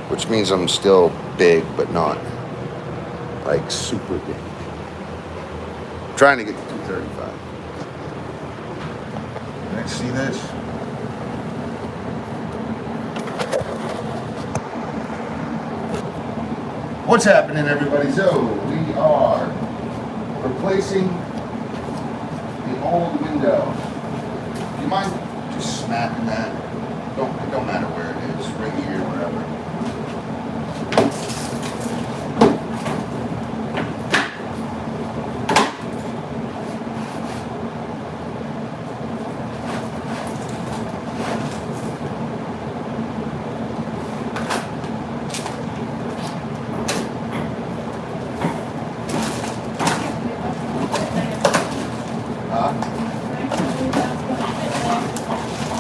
which means I'm still big, but not like super big. I'm trying to get to 235. Let's see this. What's happening, everybody? So we are replacing the old window. Do you mind just smacking that? It don't matter where it is, right here, wherever.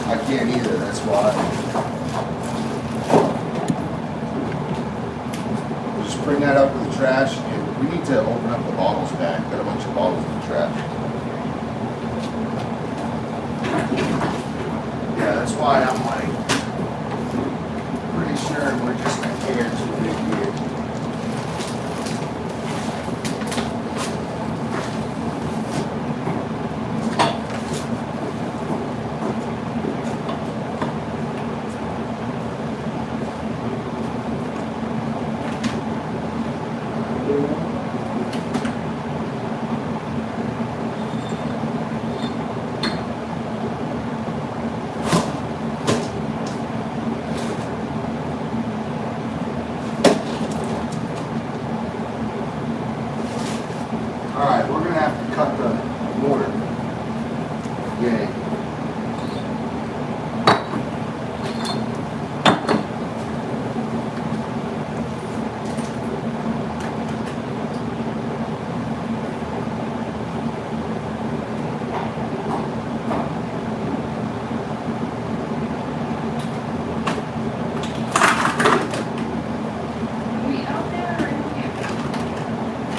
I can't either, that's why. We'll just bring that up with the trash, and we need to open up the bottles back. Got a bunch of bottles in the trash. Yeah, that's why I'm like, pretty sure we're just a hair too big here. Alright, we're going to have to cut the mortar. Yay.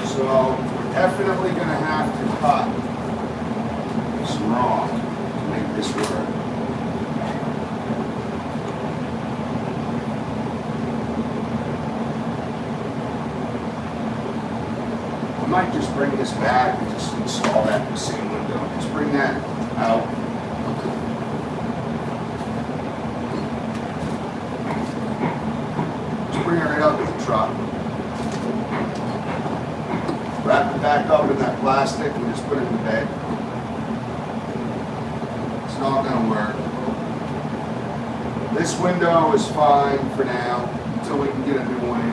So, we're definitely going to have to cut some raw to make this work. I might just bring this back and just install that in the same window. Just bring that out. Just bring it right out to the truck. Wrap it back up in that plastic and just put it in the bed. It's not going to work. This window is fine for now until we can get a new one in.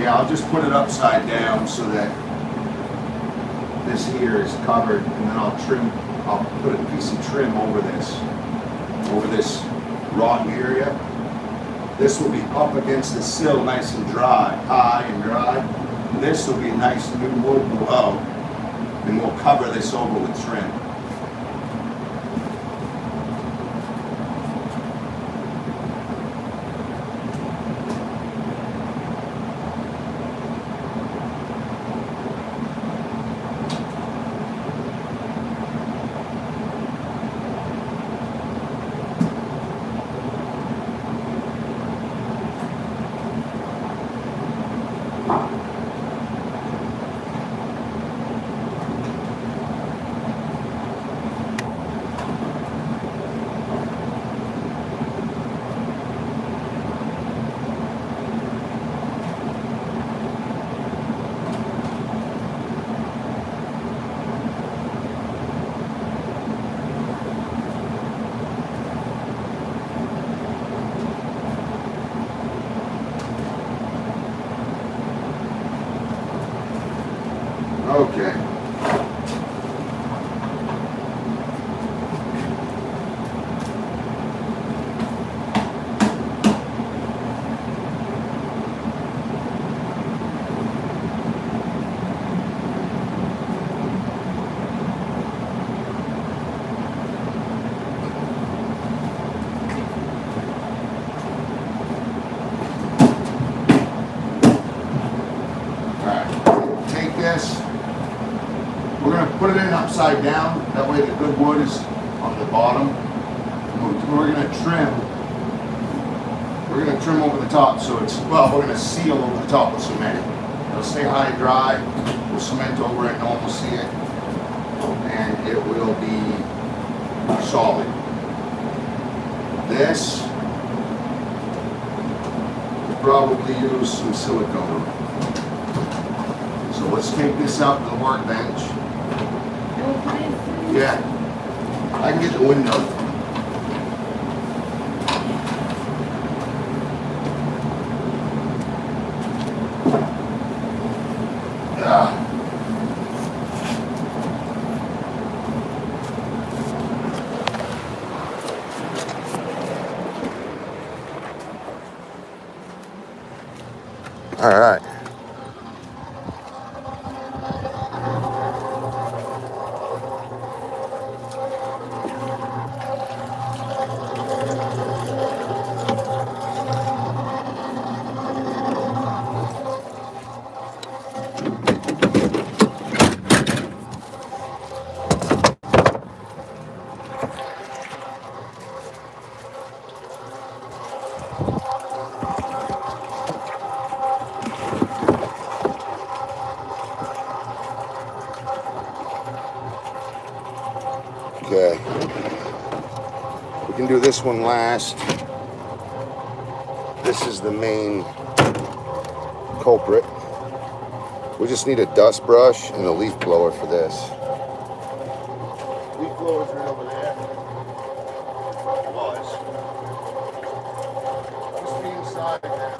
Yeah, I'll just put it upside down so that this here is covered, and then I'll put a piece of trim over this rotten area. This will be up against the sill nice and dry, high and dry. And this will be nice new wood below, and we'll cover this over with trim. upside down. That way the good wood is on the bottom. We're going to trim. We're going to trim over the top, so it's, well, we're going to seal over the top with cement. It'll stay high and dry. We'll cement over it, no one will see it. And it will be solid. This, we'll probably use some silicone. So let's take this out to the workbench. Yeah, I can get the window. All right. Okay, we can do this one last. This is the main culprit. We just need a dust brush and a leaf blower for this. Leaf blower's right over there. It was. Must be inside now.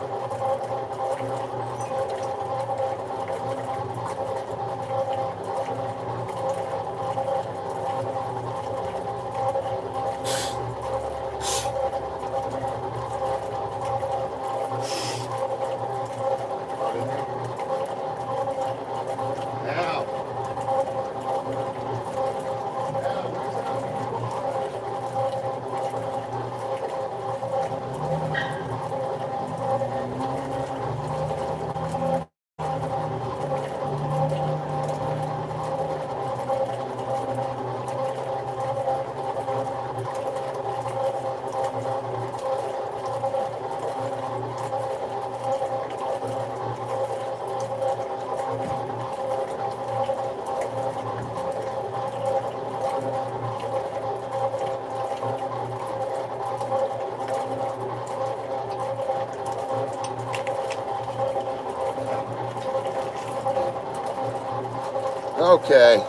Okay,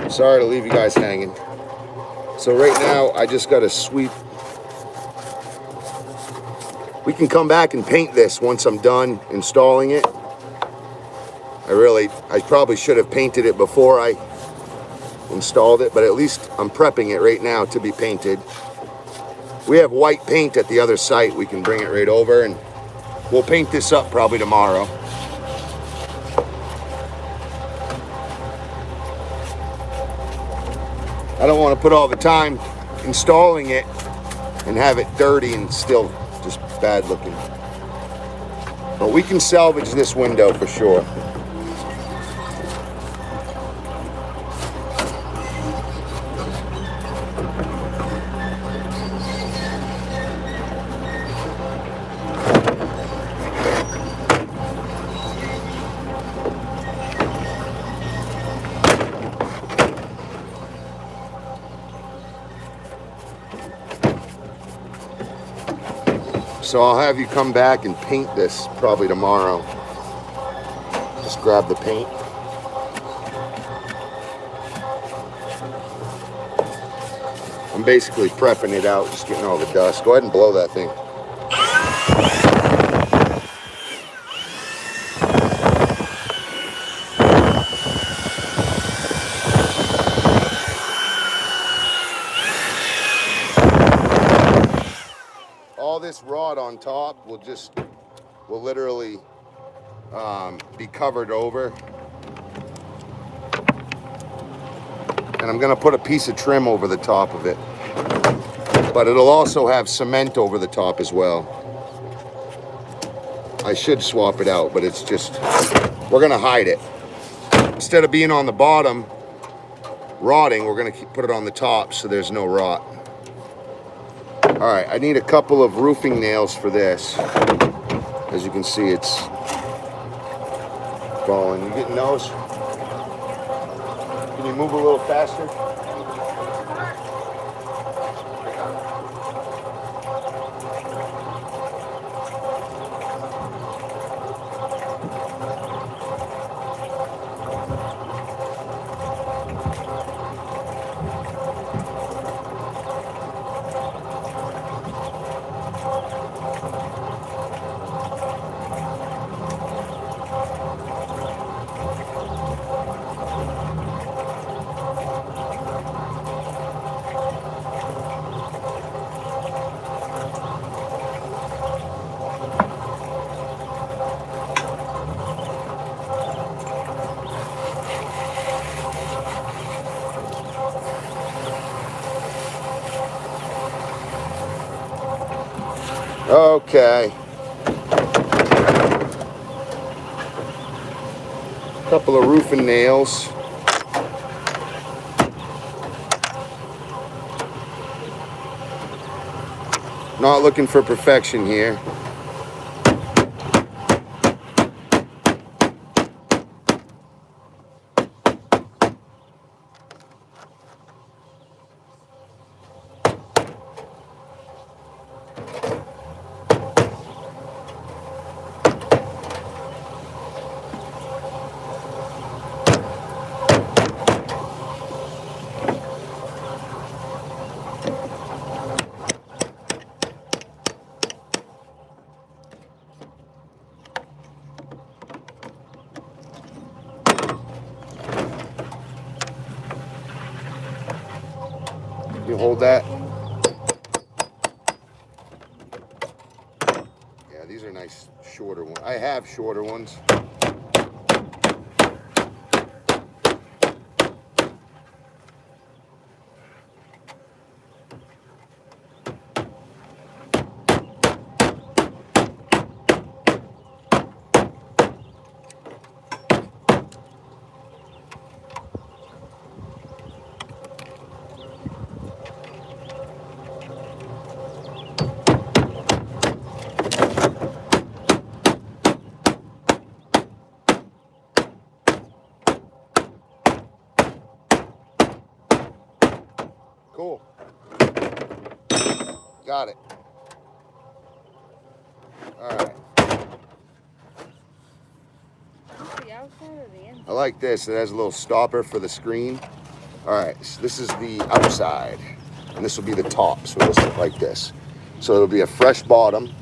sorry to leave you guys hanging. So right now I just got to sweep. We can come back and paint this once I'm done installing it. I probably should have painted it before I installed it, but at least I'm prepping it right now to be painted. We have white paint at the other site. We can bring it right over and we'll paint this up probably tomorrow. I don't want to put all the time installing it and have it dirty and still just bad looking. But we can salvage this window for sure. So I'll have you come back and paint this probably tomorrow. Just grab the paint. I'm basically prepping it out, just getting all the dust. Go ahead and blow that thing. All this rod on top will literally be covered over. And I'm gonna put a piece of trim over the top of it. But it'll also have cement over the top as well. I should swap it out, but it's just, we're gonna hide it. Instead of being on the bottom, rotting, we're gonna put it on the top so there's no rot. All right, I need a couple of roofing nails for this. As you can see, it's falling. You getting those? Can you move a little faster? Okay. Couple of roofing nails. Not looking for perfection here. You hold that. Yeah, these are nice shorter ones. I have shorter ones. Cool. Got it. All right. The outside or the inside? I like this. It has a little stopper for the screen. All right, so this is the outside, and this will be the top, so it'll sit like this. So it'll be a fresh bottom.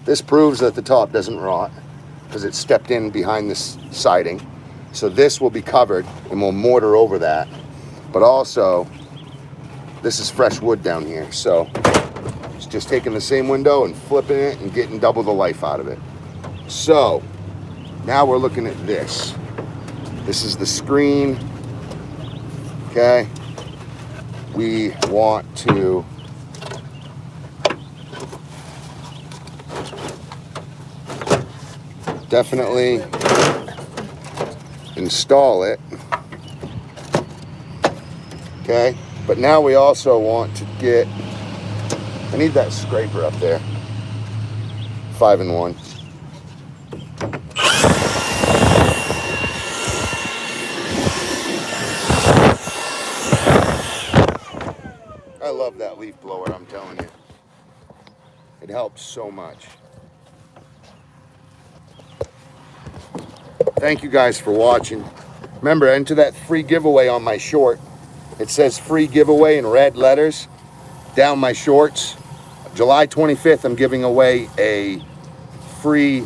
This proves that the top doesn't rot because it's stepped in behind this siding. So this will be covered, and we'll mortar over that. But also, this is fresh wood down here, so it's just taking the same window and flipping it and getting double the life out of it. So now we're looking at this. This is the screen. Okay, we want to definitely install it. Okay, but now we also want to get, I need that scraper up there, 5-in-1. I love that leaf blower, I'm telling you. It helps so much. Thank you guys for watching. Remember, enter that free giveaway on my short. It says free giveaway in red letters down my shorts. July 25th, I'm giving away a free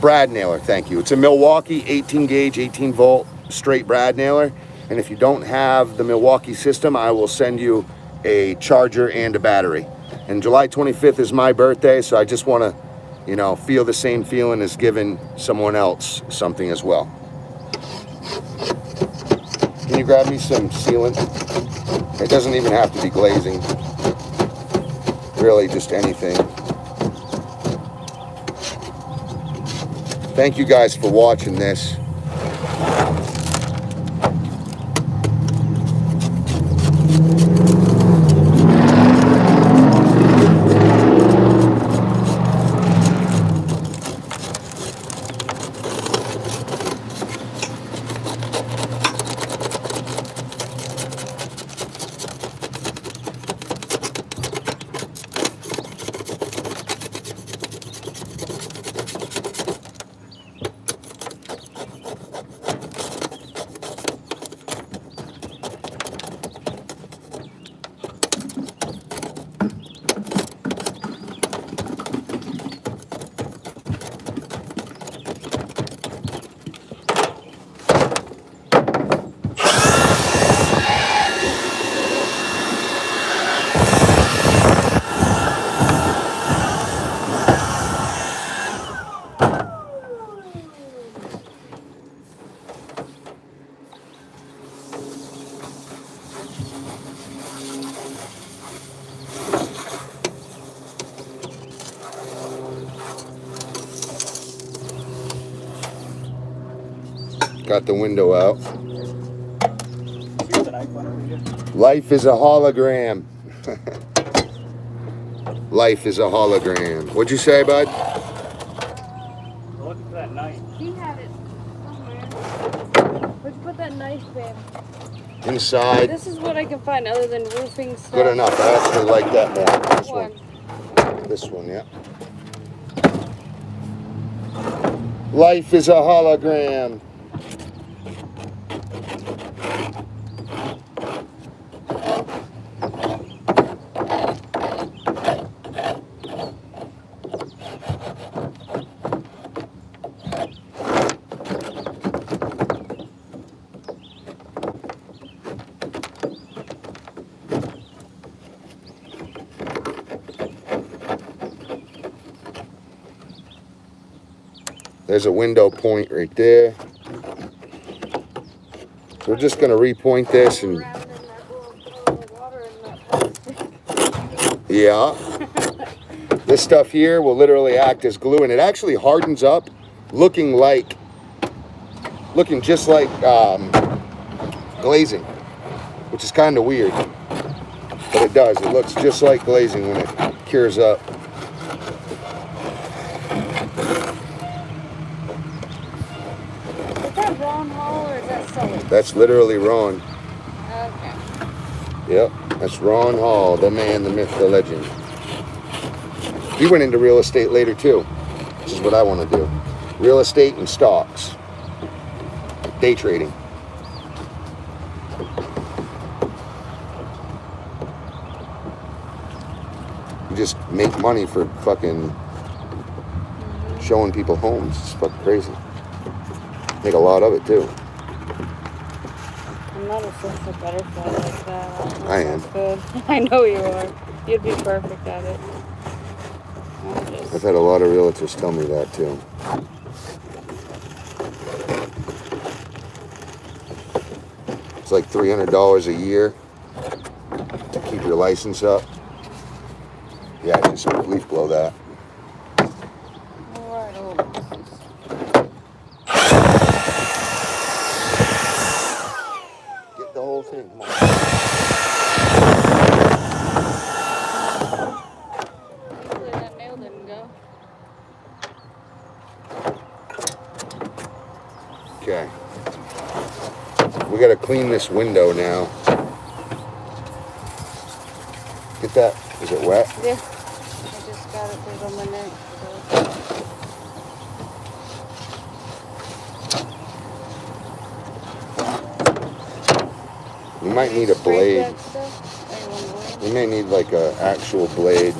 brad nailer. Thank you. It's a Milwaukee 18 gauge, 18 volt straight brad nailer. And if you don't have the Milwaukee system, I will send you a charger and a battery. And July 25th is my birthday, so I just want to, you know, feel the same feeling as giving someone else something as well. Can you grab me some sealant? It doesn't even have to be glazing. Really, just anything. Thank you guys for watching this. got the window out. See the knife on over here? Life is a hologram. Life is a hologram. What'd you say, bud? We're looking for that knife. He had it somewhere. Where'd you put that knife, babe? Inside. This is what I can find other than roofing stuff. Good enough. I actually like that more. This One. one. This one, yeah. Life is a hologram. There's a window point right there. So we're just going to repoint this and yeah. This stuff here will literally act as glue, and it actually hardens up, looking just like glazing, which is kind of weird, but it does. It looks just like glazing when it cures up. Is that Ron Hall or is that Sully? That's literally Ron. Okay. Yep, that's Ron Hall, the man, the myth, the legend. He went into real estate later too, which is what I want to do. Real estate and stocks. Day trading. You just make money for fucking showing people homes. It's fucking crazy. Make a lot of it too. I'm not a social butterfly like that. I am. Good. I know you are. You'd be perfect at it. I've had a lot of realtors tell me that too. It's like $300 a year to keep your license up. Yeah, just leaf blow that. Alright, Get the whole thing. Come on. Hopefully that nail didn't go. Okay. We gotta clean this window now. Get that. Is it wet? Yeah. I just got it put on my neck. We might need a blade. We may need like a actual blade.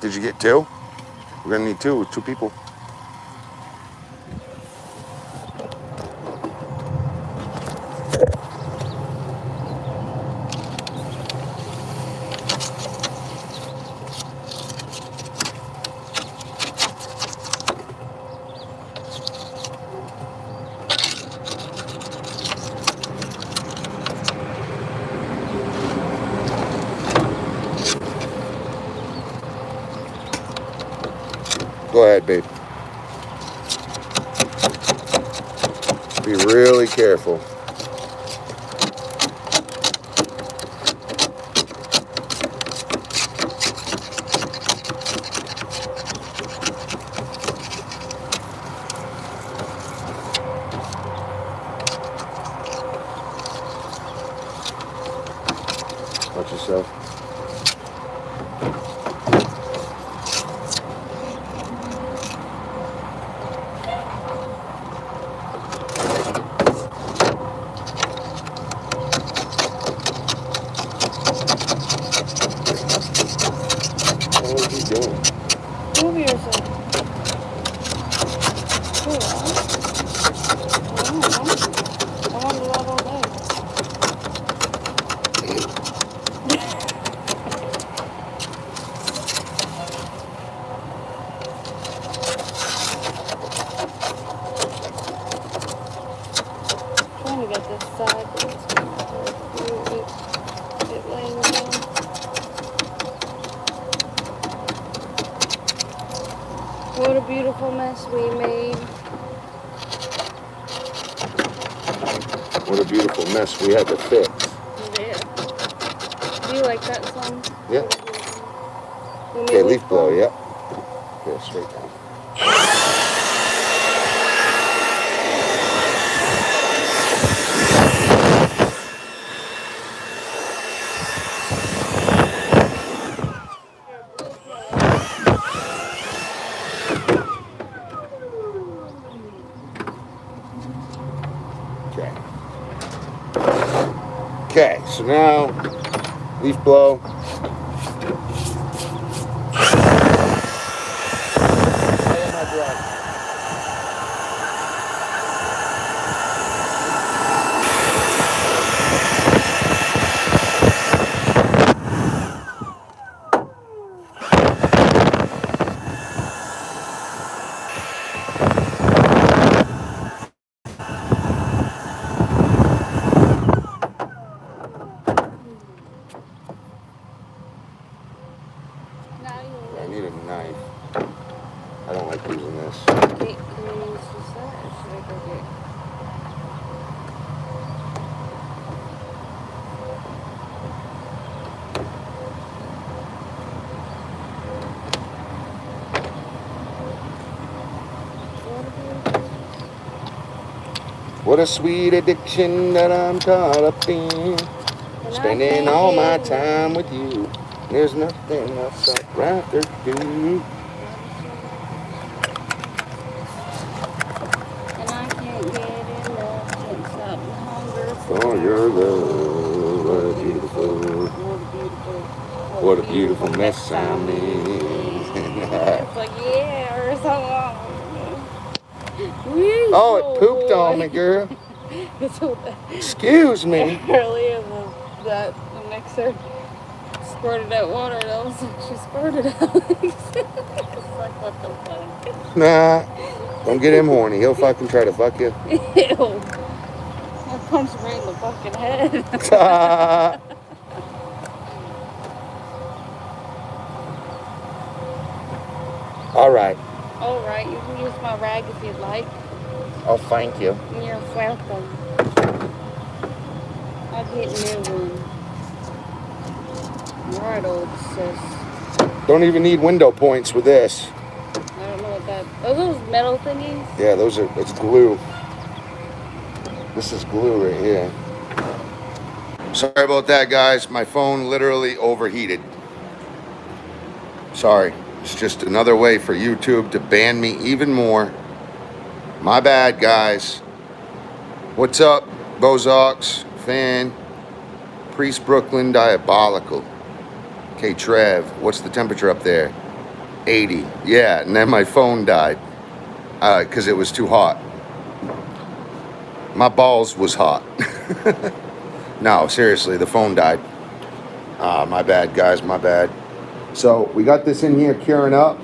Did you get two? We're gonna need two people. Go ahead, babe. Be really careful. Watch yourself. beautiful mess we made. What a beautiful mess we had to fix. Yeah. Do you like that song? Yeah. You Okay, made leaf blow, yep. Okay, straight down. Okay. Okay, so now leaf blow. Now you I need a knife. I don't like using this. can you use this side or should I go get? What a sweet addiction that I'm caught up in. And I Spending can't all my get time with you. There's nothing else I'd rather do. And I can't get enough. Can't stop the hunger For your love, what a beautiful, what a beautiful mess I'm in. It's like, yeah, or something. Oh, it pooped on me, girl. Excuse me. Earlier, the mixer squirted out water, and all of a sudden she squirted out. It's like, what the fuck? Nah, don't get him horny. He'll fucking try to fuck you. Ew. I punched him right in the fucking head. All right. Alright, you can use my rag if you'd like. Oh, thank you. You're welcome. I'll get a new one. Alright, old sis. Don't even need window points with this. I don't know what that... Are those metal thingies? Yeah, it's glue. This is glue right here. Sorry about that, guys. My phone literally overheated. Sorry. It's just another way for YouTube to ban me even more. My bad, guys. What's up, Bozox, Fan, Priest Brooklyn, Diabolical. Okay, Trev, what's the temperature up there? 80. Yeah, and then my phone died because it was too hot. My balls was hot. No, seriously, the phone died. My bad, guys, my bad. So we got this in here curing up.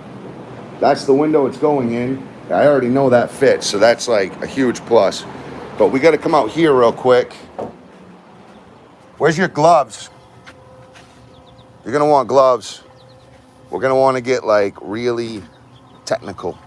That's the window it's going in. I already know that fits, so that's like a huge plus. But we got to come out here real quick. Where's your gloves? You're going to want gloves. We're going to want to get like really technical.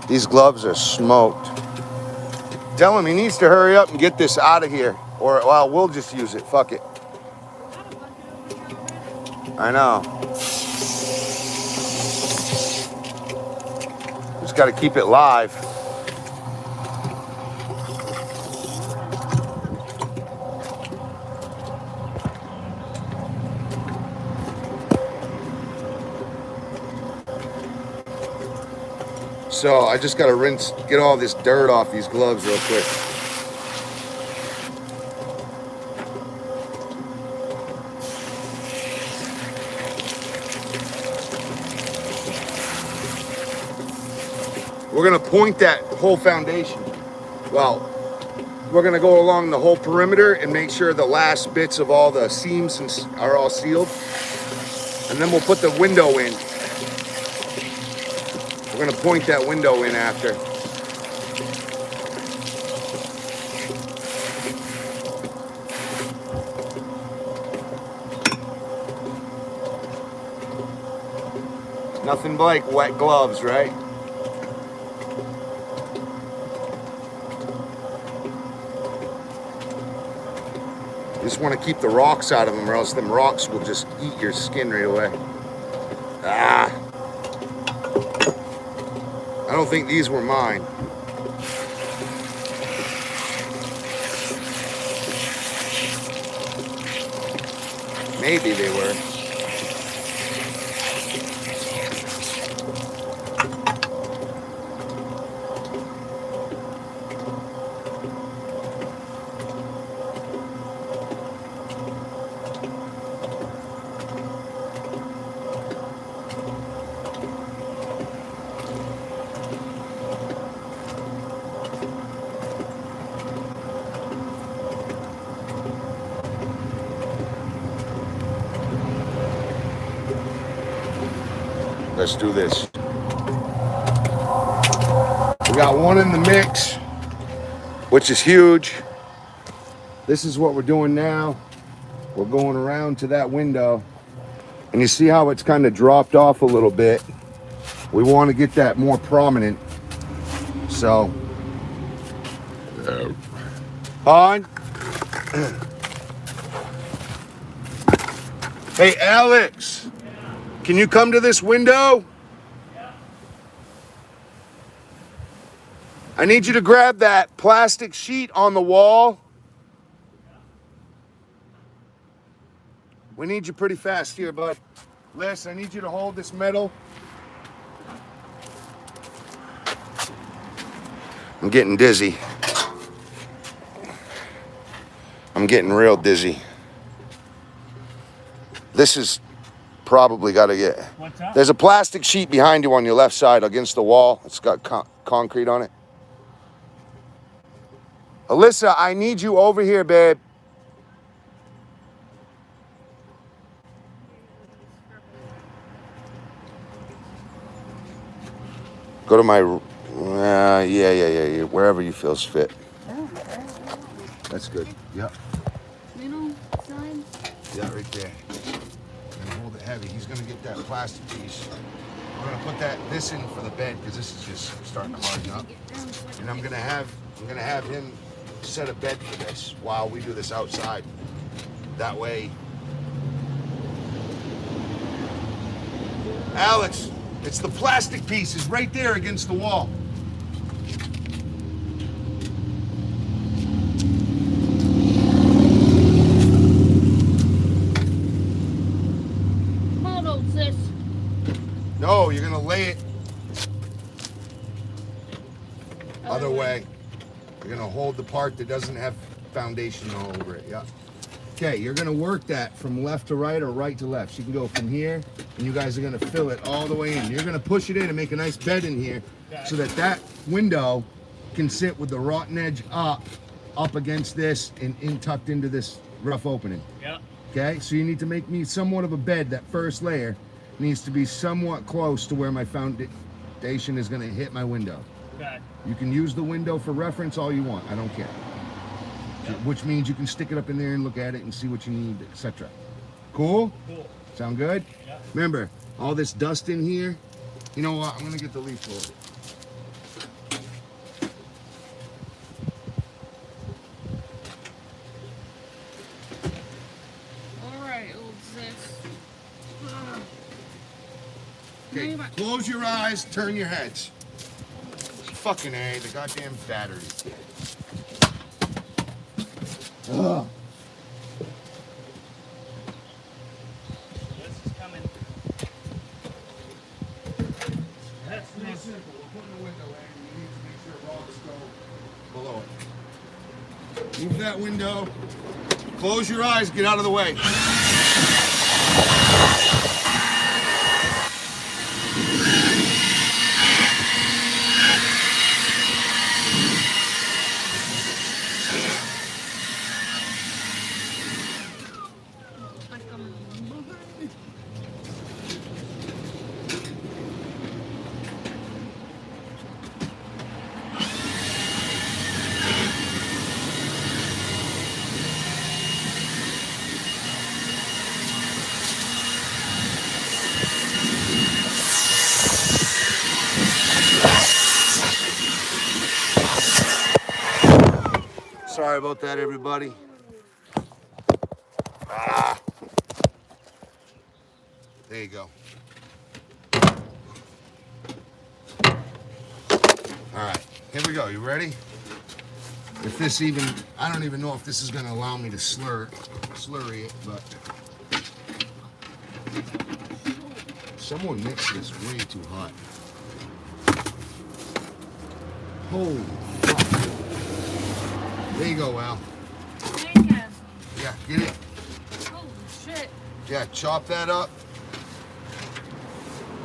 These gloves are smoked. Tell him he needs to hurry up and get this out of here. Or, well, we'll just use it. Fuck it. I know. Just got to keep it live. So I just got to rinse, get all this dirt off these gloves real quick. We're going to point that whole foundation. Well, we're going to go along the whole perimeter and make sure the last bits of all the seams are all sealed. And then we'll put the window in. We're gonna point that window in after. Nothing like wet gloves, right? You just want to keep the rocks out of them, or else them rocks will just eat your skin right away. Ah! I don't think these were mine. Maybe they were. Let's do this. We got one in the mix, which is huge. This is what we're doing now. We're going around to that window. And you see how it's kind of dropped off a little bit. We want to get that more prominent. So, on. Hey, Alex, can you come to this window? I need you to grab that plastic sheet on the wall. We need you pretty fast here, bud. Les, I need you to hold this metal. I'm getting dizzy. I'm getting real dizzy. This is probably got to get... What's up? There's a plastic sheet behind you on your left side against the wall. It's got concrete on it. Alyssa, I need you over here, babe. Go to my... yeah. Wherever you feels fit. That's good. Yep. Middle side. Yeah, right there. And hold it heavy. He's gonna get that plastic piece. We're gonna put this in for the bed because this is just starting to harden up. And I'm gonna have him set a bed for this while we do this outside. That way. Alex, it's the plastic piece is right there against the wall. No, you're gonna lay it other way. You're gonna hold the part that doesn't have foundation all over it. Yeah. Okay, you're gonna work that from left to right or right to left. She can go from here, and you guys are gonna fill it all the way in. You're gonna push it in and make a nice bed in here, so that window can sit with the rotten edge up against this and in tucked into this rough opening. Yeah. Okay, so you need to make me somewhat of a bed. That first layer needs to be somewhat close to where my foundation is going to hit my window. Okay. You can use the window for reference all you want. I don't care. Yep. Which means you can stick it up in there and look at it and see what you need, etc. Cool? Cool. Sound good? Yeah. Remember, all this dust in here. You know what? I'm going to get the leaf blower. Okay, close your eyes, turn your heads. Fucking A, the goddamn battery. Ugh. This is coming. That's Real nice. simple. We're putting a window in. You need to make sure rocks go below it. Move that window. Close your eyes, get out of the way. Sorry about that, everybody. Ah. There you go. All right, here we go. You ready? If this even, I don't even know if this is going to allow me to slurry it, but someone mixed this way too hot. Holy fuck. There you go, Al. Yeah, get it. Holy shit. Yeah, chop that up.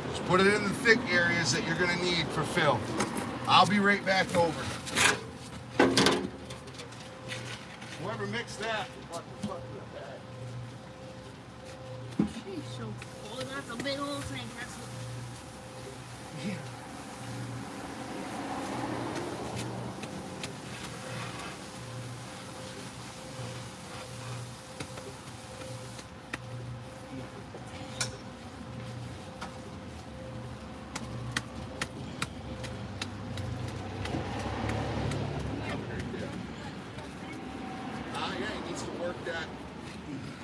Just put it in the thick areas that you're going to need for fill. I'll be right back over. Whoever mixed that, what the fuck was that? She's so full. That's a big old thing. That's Yeah. Yeah, he needs to work that.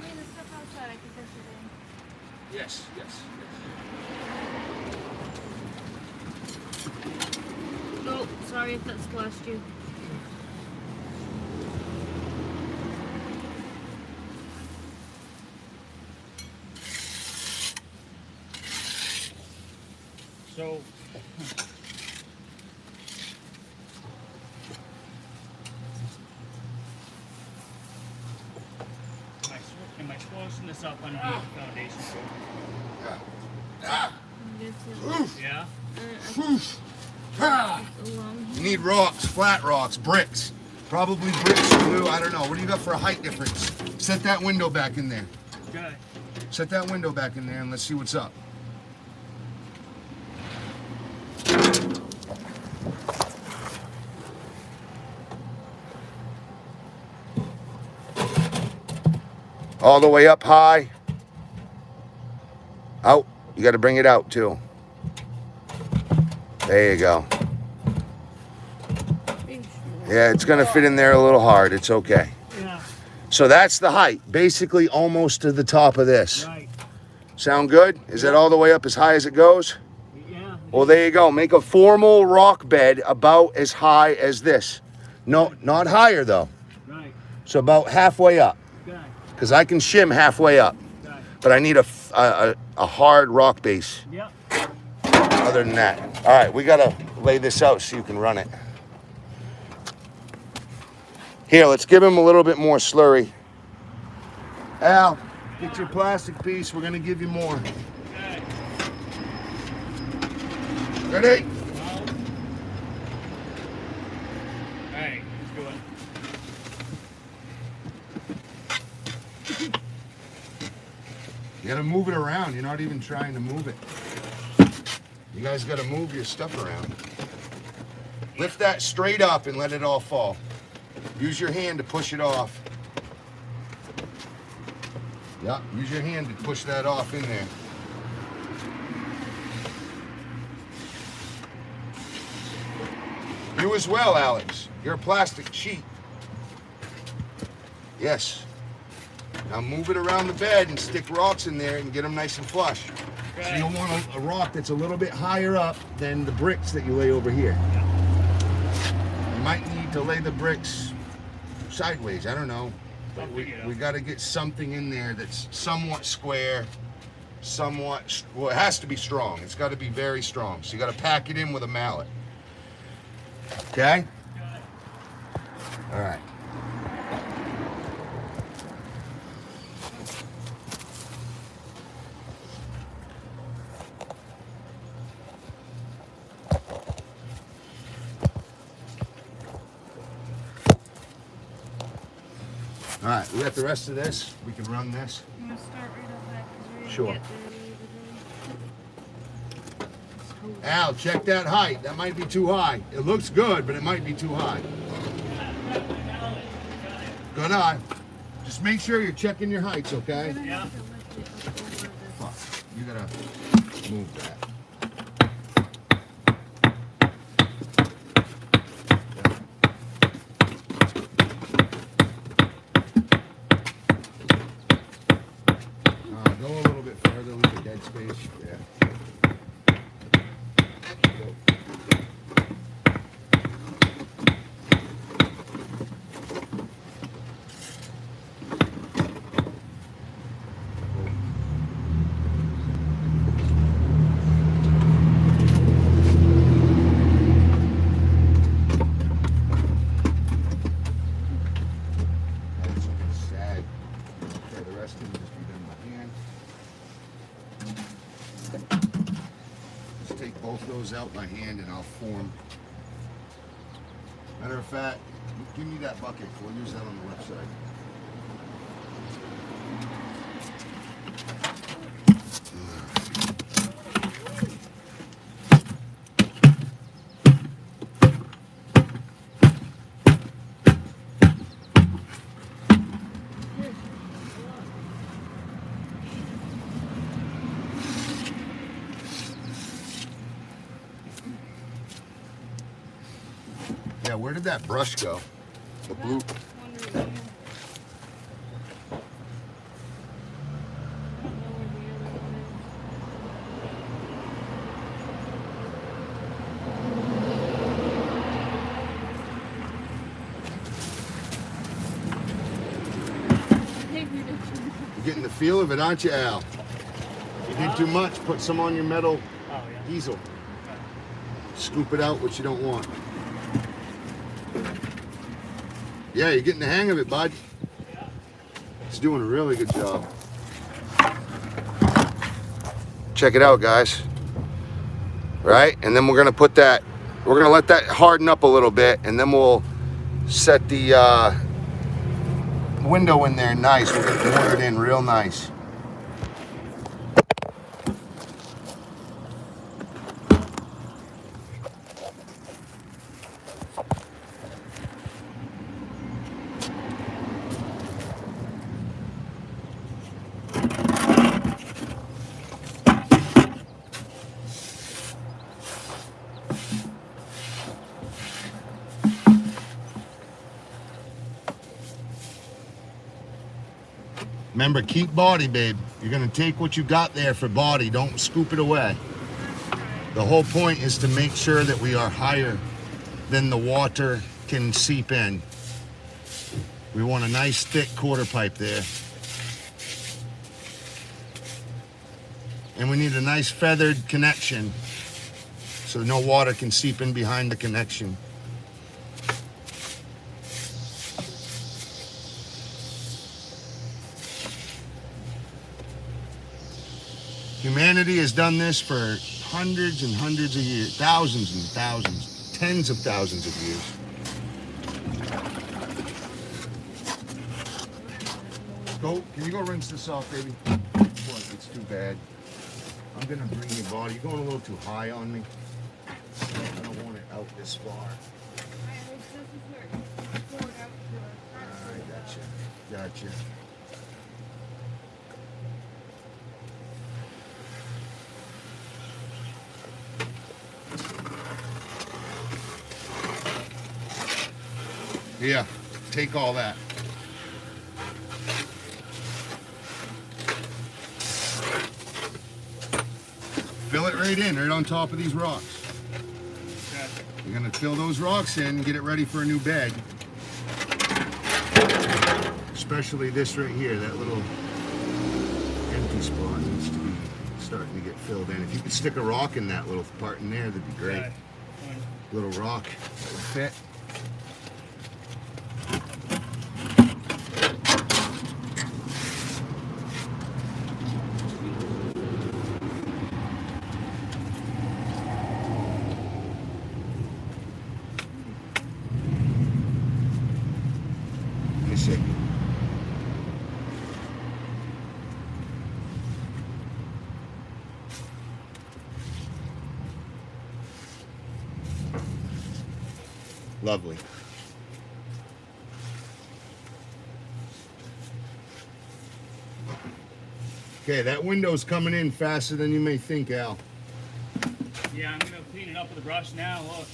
Wait, the stuff outside. I can push it in. Yes, yes, yes. Oh, sorry if that splashed you. So, am I squashing this up underneath the foundation? Yeah? You need rocks, flat rocks, bricks. Probably bricks or glue, I don't know. What do you got for a height difference? Set that window back in there. Okay. Set that window back in there and let's see what's up. All the way up high. Out. You got to bring it out too. There you go. Yeah, it's going to fit in there a little hard. It's okay. Yeah. So that's the height. Basically almost to the top of this. Right. Sound good? Is that all the way up as high as it goes? Yeah. Well, there you go. Make a formal rock bed about as high as this. No, not higher though. Right. So about halfway up. Okay. Because I can shim halfway up. Okay. But I need a hard rock base. Yep. Other than that. All right, we got to lay this out so you can run it. Here, let's give him a little bit more slurry. Al, get your plastic piece. We're going to give you more. Okay. Ready? Alright, let's go in. You got to move it around. You're not even trying to move it. You guys got to move your stuff around. Lift that straight up and let it all fall. Use your hand to push it off. Yeah, use your hand to push that off in there. You as well, Alex. You're a plastic sheet. Yes. Now move it around the bed and stick rocks in there and get them nice and flush. Okay. So you'll want a rock that's a little bit higher up than the bricks that you lay over here. You might need to lay the bricks sideways. I don't know. But we got to get something in there that's somewhat square, well, it has to be strong. It's got to be very strong. So you got to pack it in with a mallet. Okay? All right. All right, we got the rest of this. We can run this. I'm gonna start right up back because we're gonna Sure. get there. Al, check that height. That might be too high. It looks good, but it might be too high. Good eye. Just make sure you're checking your heights, okay? Yeah. Fuck. You gotta move that. space. Yeah. Both those out by hand and I'll form. Matter of fact, give me that bucket. We'll use that on the left side. Yeah, where did that brush go? The blue. You're getting the feel of it, aren't you, Al? You did too much. Put some on your metal easel. Scoop it out, what you don't want. Yeah, you're getting the hang of it, bud. It's doing a really good job. Check it out, guys. Right? And then we're gonna put that, we're gonna let that harden up a little bit, and then we'll set the window in there nice. We're gonna mortar it in real nice. Remember, keep body, babe. You're gonna take what you got there for body. Don't scoop it away. The whole point is to make sure that we are higher than the water can seep in. We want a nice thick quarter pipe there. And we need a nice feathered connection so no water can seep in behind the connection. Humanity has done this for hundreds and hundreds of years, thousands and thousands, tens of thousands of years. Go, can you go rinse this off, baby? Boy, it's too bad. I'm gonna bring your body. You're going a little too high on me. I don't want it out this far. Alright, gotcha. Yeah, take all that. Fill it right in, right on top of these rocks. Okay. You're gonna fill those rocks in and get it ready for a new bed. Especially this right here, that little empty spot needs to be starting to get filled in. If you could stick a rock in that little part in there, that'd be great. Okay. Little rock that would fit. Lovely. Okay, that window's coming in faster than you may think, Al. Yeah, I'm gonna clean it up with a brush now. Look,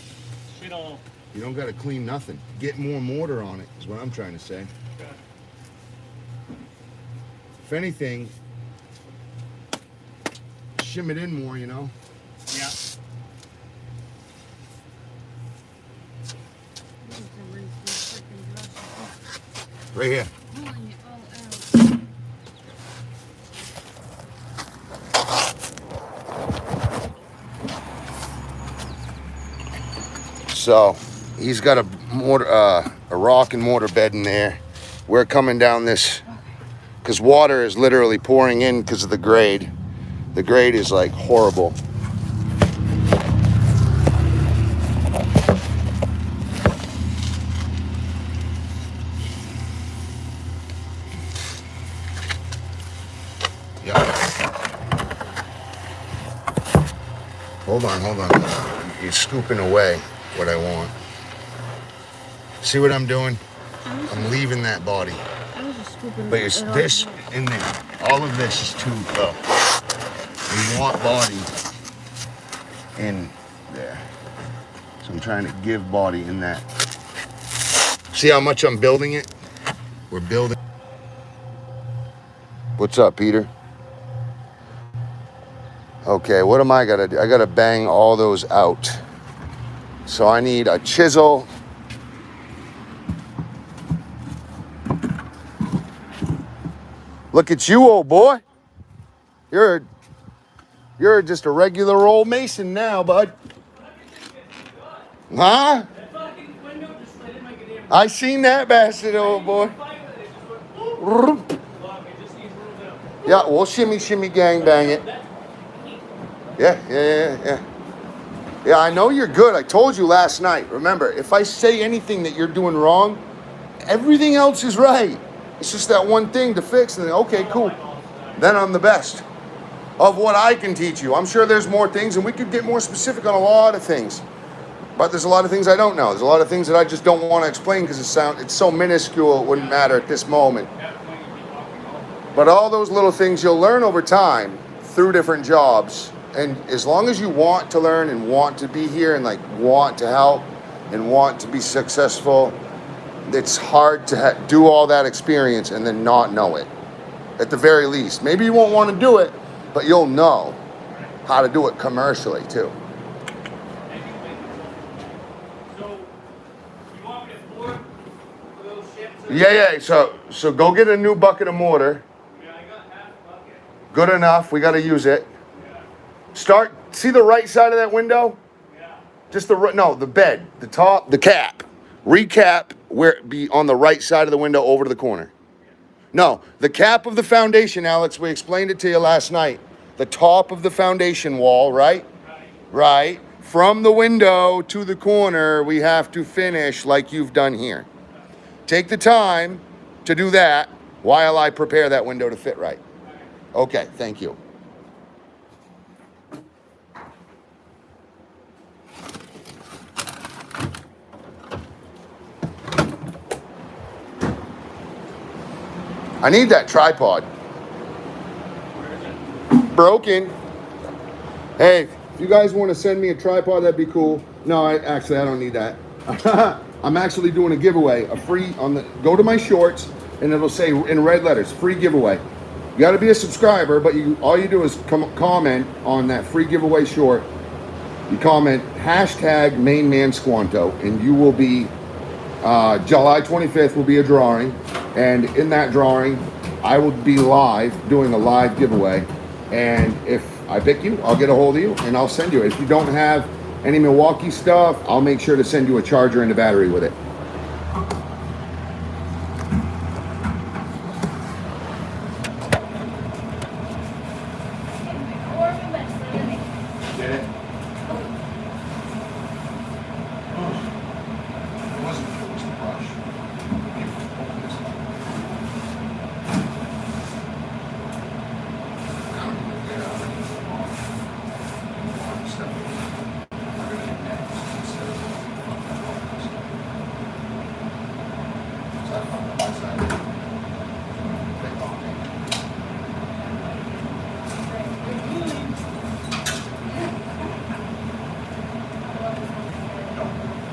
shit all. You don't gotta clean nothing. Get more mortar on it, is what I'm trying to say. Okay. If anything, shim it in more, you know. Yeah. Right here. Pulling it all out. So he's got a mortar, a rock and mortar bed in there. We're coming down this because water is literally pouring in because of the grade. The grade is like horrible. Yeah. Hold on. You're scooping away what I want. See what I'm doing? I'm leaving that body. I was just scooping But it's this in there. All of this is too low. We want body in there. So I'm trying to give body in that. See how much I'm building it? We're building. What's up, Peter? Okay, what am I gotta do? I gotta bang all those out. So I need a chisel. Look at you, old boy. You're just a regular old mason now, bud. Huh? I seen that bastard, old boy. Yeah, we'll shimmy, gang, bang it. Yeah. Yeah, I know you're good. I told you last night. Remember, if I say anything that you're doing wrong, everything else is right. It's just that one thing to fix, and then, okay, cool. Then I'm the best of what I can teach you. I'm sure there's more things, and we could get more specific on a lot of things. But there's a lot of things I don't know. There's a lot of things that I just don't want to explain because it's so minuscule it wouldn't matter at this moment. But all those little things you'll learn over time through different jobs. And as long as you want to learn and want to be here and like want to help and want to be successful, it's hard to do all that experience and then not know it. At the very least. Maybe you won't want to do it, but you'll know how to do it commercially too. Yeah. So go get a new bucket of mortar. Yeah, I got half a bucket. Good enough. We got to use it. Start. See the right side of that window? Yeah. Just the bed, the top, the cap. Recap where it be on the right side of the window over to the corner. No, the cap of the foundation, Alex. We explained it to you last night. The top of the foundation wall, right? Right. From the window to the corner, we have to finish like you've done here. Take the time to do that while I prepare that window to fit right. Okay, thank you. I need that tripod. Broken. Hey, if you guys want to send me a tripod, that'd be cool. No, I don't need that. I'm actually doing a giveaway, a free go to my shorts and it'll say in red letters, free giveaway. You got to be a subscriber, but all you do is comment on that free giveaway short. You comment #MainManSquanto and you will be, July 25th will be a drawing. And in that drawing, I will be live doing a live giveaway. And if I pick you, I'll get a hold of you and I'll send you it. If you don't have any Milwaukee stuff, I'll make sure to send you a charger and a battery with it. Get it? It was a brush.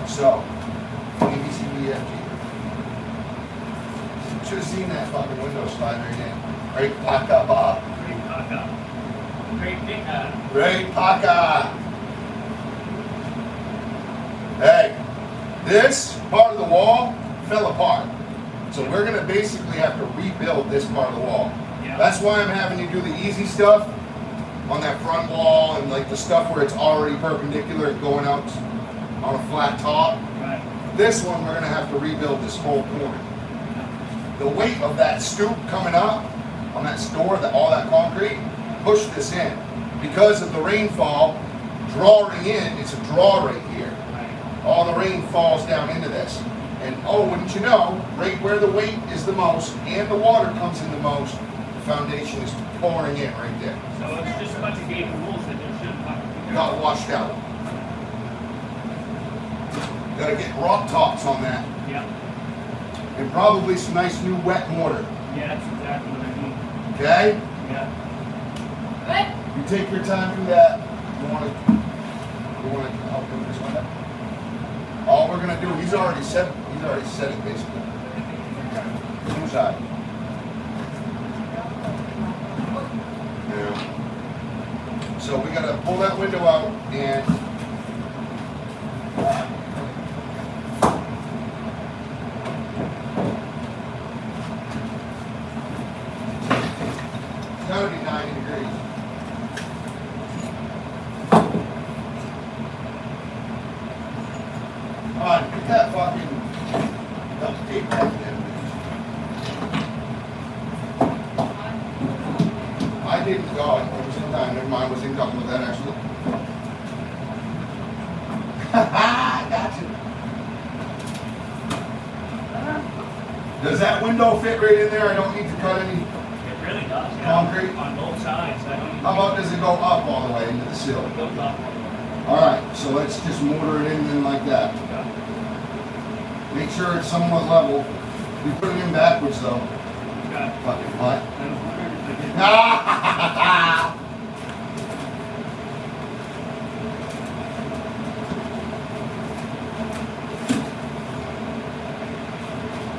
So, ABCDFG. Should have seen that fucking window slider again. Right, locked up. Pretty cocked up. Great pickup. Great Paca. Hey, this part of the wall fell apart. So we're gonna basically have to rebuild this part of the wall. Yeah. That's why I'm having you do the easy stuff on that front wall and like the stuff where it's already perpendicular and going out on a flat top. Right. This one, we're gonna have to rebuild this whole corner. The weight of that stoop coming up on that store, all that concrete, pushed this in. Because of the rainfall drawing in, it's a draw right here. Right. All the rain falls down into this. And oh, wouldn't you know, right where the weight is the most and the water comes in the most, the foundation is pouring in right there. So it's just a bunch of gaping holes that there shouldn't fucking be. Got washed out. Gotta get rock tops on that. Yeah. And probably some nice new wet mortar. Yeah, that's exactly what I need. Okay? Yeah. You take your time, do that. You wanna help with this one? All we're gonna do, he's already said it basically. Inside. Yeah. So we gotta pull that window out and it's gotta be 90 degrees. Alright, get that fucking duct tape back there. I didn't go, it was sometime, never mind, I was in talking with that actually. Gotcha. Does that window fit right in there? I don't need to cut any. It really does. Yeah. Concrete? On both sides. I don't even How about does it go up all the way into the sill? it goes up. Alright, so let's just mortar it in then like that. Yeah. Make sure it's somewhat level. We put it in backwards though. Okay. Fucking what? I was wondering if I did.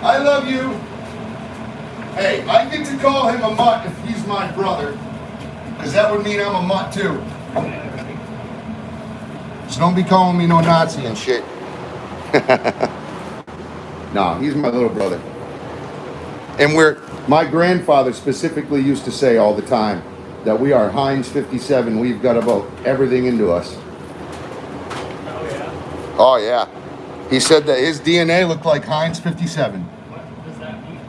I love you. Hey, I get to call him a mutt if he's my brother. Because that would mean I'm a mutt too. So don't be calling me no Nazi and shit. Nah, he's my little brother. And my grandfather specifically used to say all the time that we are Heinz 57. We've got about everything into us. Oh, yeah. Oh, yeah. He said that his DNA looked like Heinz 57. What does that mean?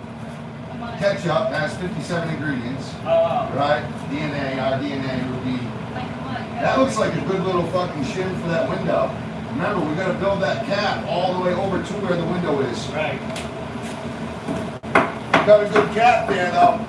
Ketchup has 57 ingredients, Oh. right? Our DNA would be... That looks like a good little fucking shim for that window. Remember, we gotta build that cap all the way over to where the window is. Right. Got a good cap there, though.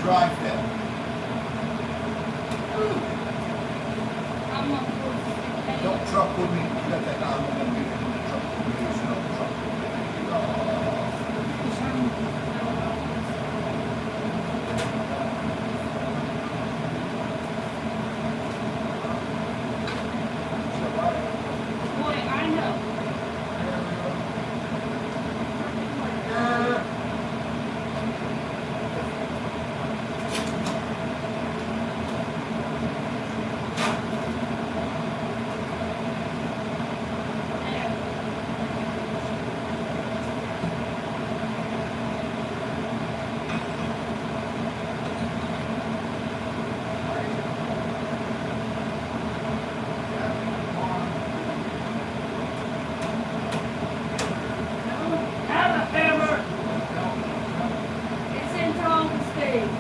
dry fit. I'm not supposed to pay. Don't truck with me. You got that 911 meter. Truck with me. There's no truck with me. Boy, I know. Have a hammer! It's in Tom State.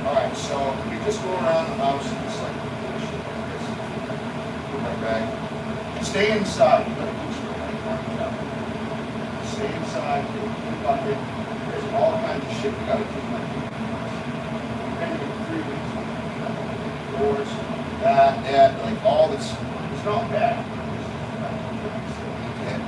Alright, so we just go around the house and just like shit like this. Put my bag. Stay inside. You gotta do stuff like that. Stay inside, get a bucket. There's all kinds of shit we gotta do. Maybe 3 weeks. Doors, that, like all this. It's not bad. Okay.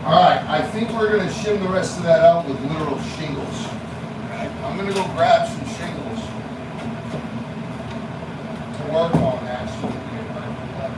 Alright, I think we're going to shim the rest of that out with literal shingles. I'm going to go grab some shingles to work on that. So we can get back to that.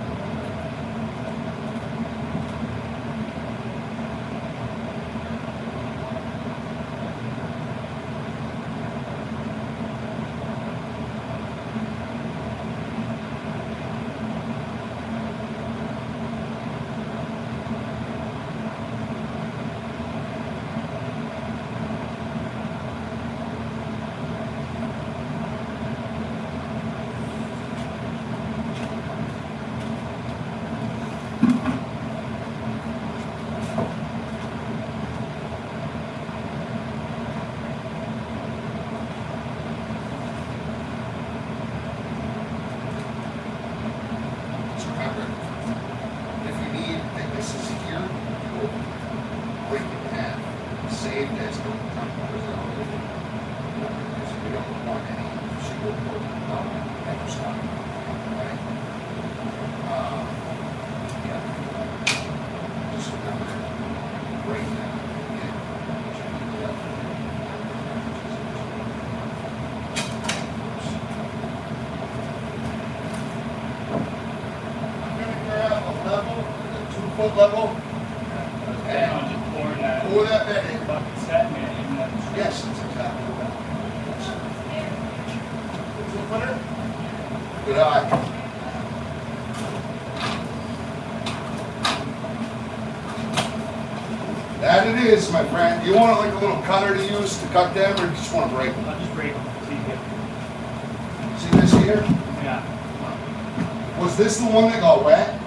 foot level. And I'm just pouring that Pour that bed in. bucket set in that. Yes, that's exactly what that is. Good eye. That it is, my friend. You want like a little cutter to use to cut them, or you just want to break them? I'll just break them. See this here? Yeah. Was this the one that got wet?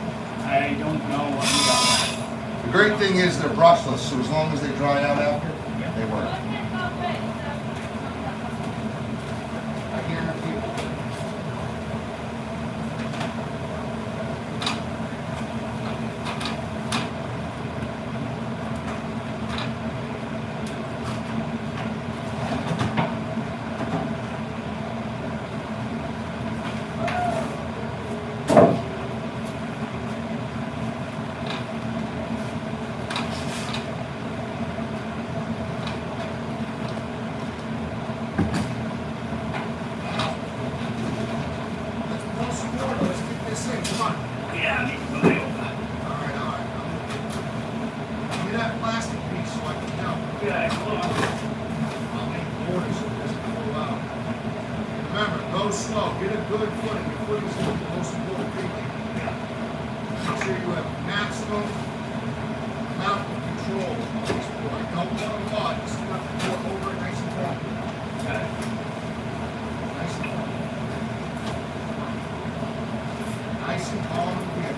I don't know what we got. The great thing is they're brushless, so as long as they dry out after, they work. I guarantee you. Yeah, I need to go there. Alright. Give me that plastic piece so I can help. Yeah, hold on. I'll make orders so it doesn't pull out. Remember, go slow. Get a good footing. Your footing is the most important thing. Yeah. Make sure you have maximum amount of control on this board. Don't want a lot. Just enough to pour over it nice and calm. Okay. Nice and calm. Nice and calm and clear.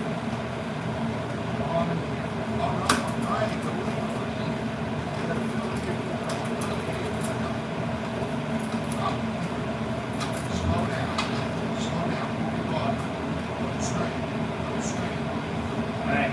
Calm and clear. All right. Slow down. Slow down. Move your body. Go straight. Go straight. All right.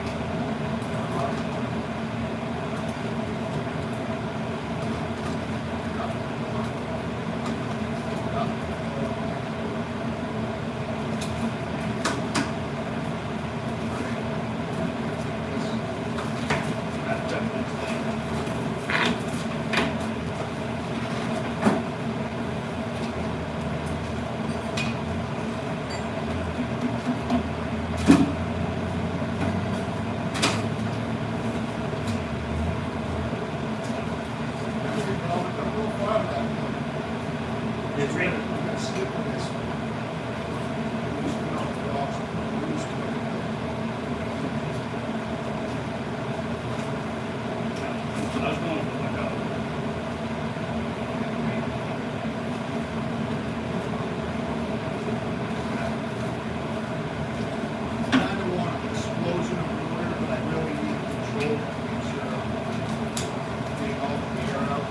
It's raining. I was going for like a Kind of want an explosion of water, but I really need control to make sure I'm getting all the air out.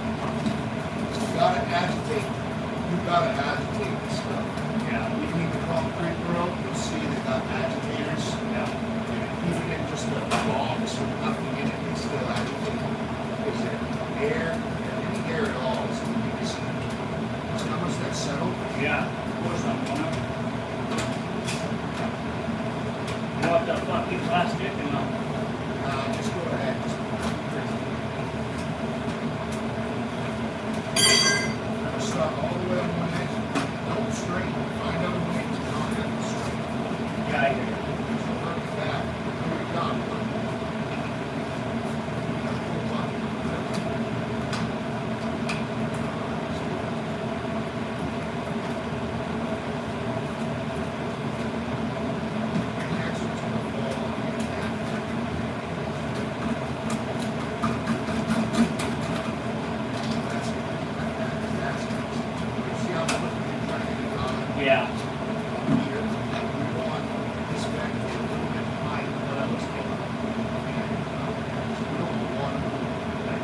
You gotta agitate. You gotta agitate this stuff. yeah. You need the concrete world, you'll see they got agitators. Yeah. And even in just a box with nothing in it, they still agitate. Is there air, any air at all is the biggest thing. So how much that settled? Yeah. Of course I'm gonna. You want that fucking plastic and Just go ahead. Never stop all the way on one edge. Don't straighten. Find other ways to not have to straighten. yeah, I hear you. So work it back. Here we go. Next one's gonna fall on you. That's it. You see how I'm looking at trying to get it on? Yeah. Here, that we want this back a little bit high, but that looks good. And, we don't want to move it back.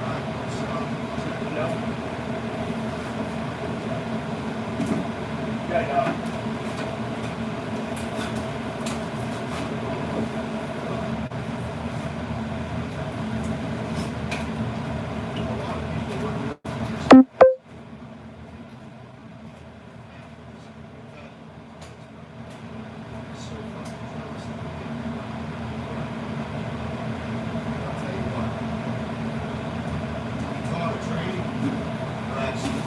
Right, so, No. Yeah, yeah. a lot of people would so fucking close. I'll tell you what. You taught a trade, or actually,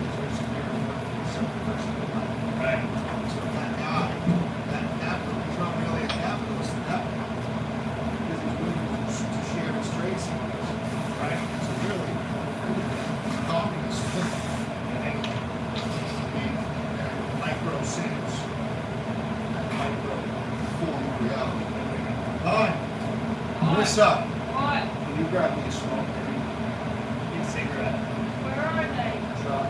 there's some Vanessa, What? can you grab me a smoke? Need a cigarette. Where are they? Truck.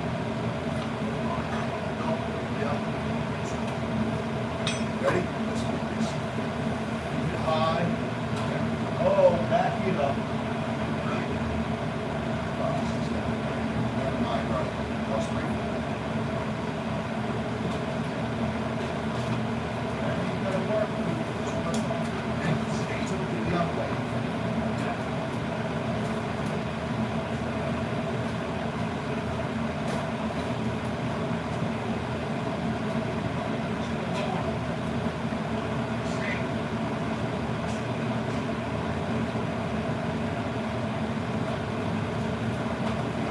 No. Yeah. Ready? Let's do this. Keep it high. Oh, back it up. Right. Never mind, right. Lost my you gotta work. Stay to the up way.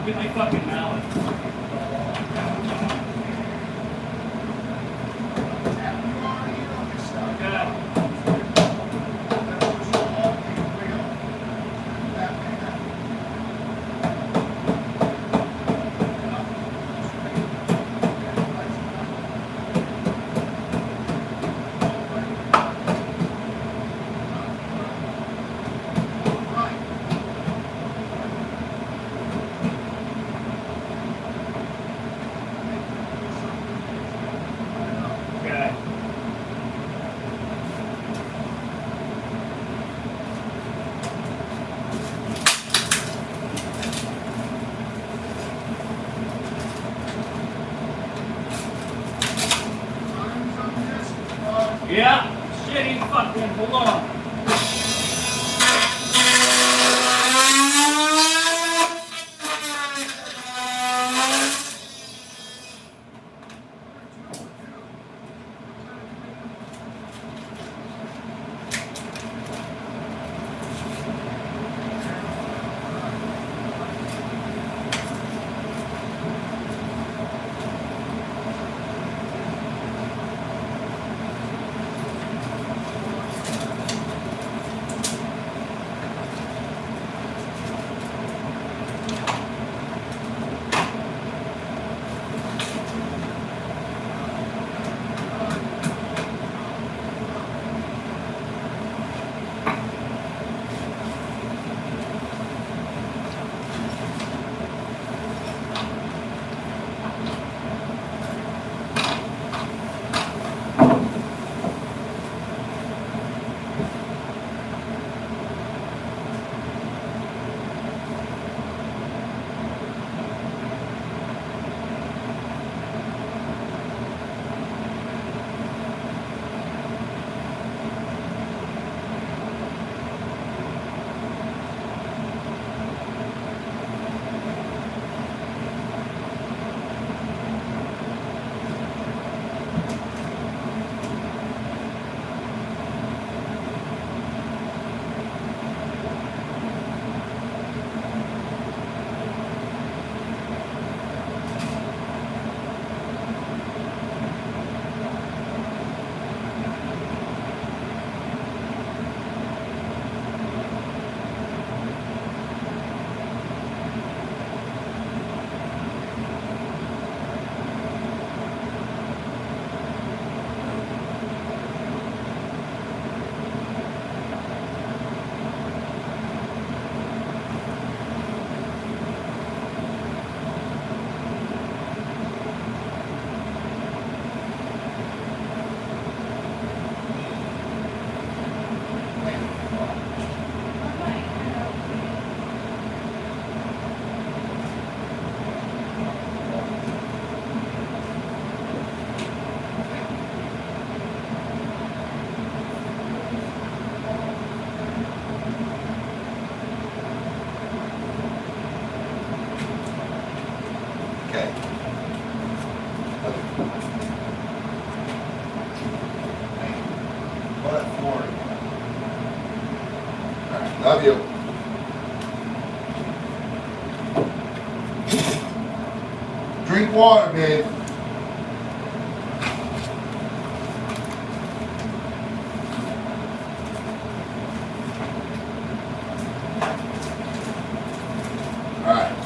Look at my fucking mallet. Okay. Okay. Yeah. Shitty fucking. Hold on. Okay. What at 4? Alright, love you. Drink water, babe. Alright.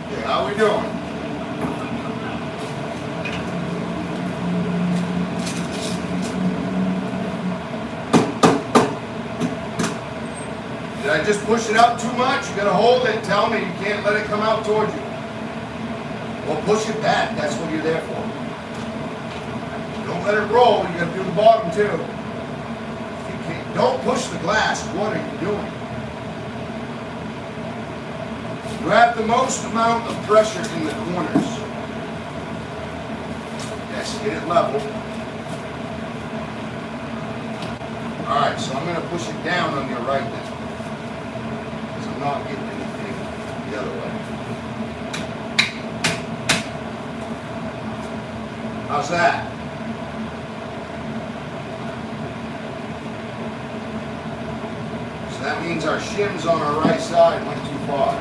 Okay, how we doing? Did I just push it out too much? You gotta hold it, tell me, you can't let it come out towards you. Well, push it back, that's what you're there for. Don't let it roll, you gotta do the bottom too. You can't, don't push the glass, what are you doing? You have the most amount of pressure in the corners. Yes, get it level. Alright, so I'm going to push it down on your right then. Because I'm not getting anything the other way. How's that? So that means our shims on our right side went too far.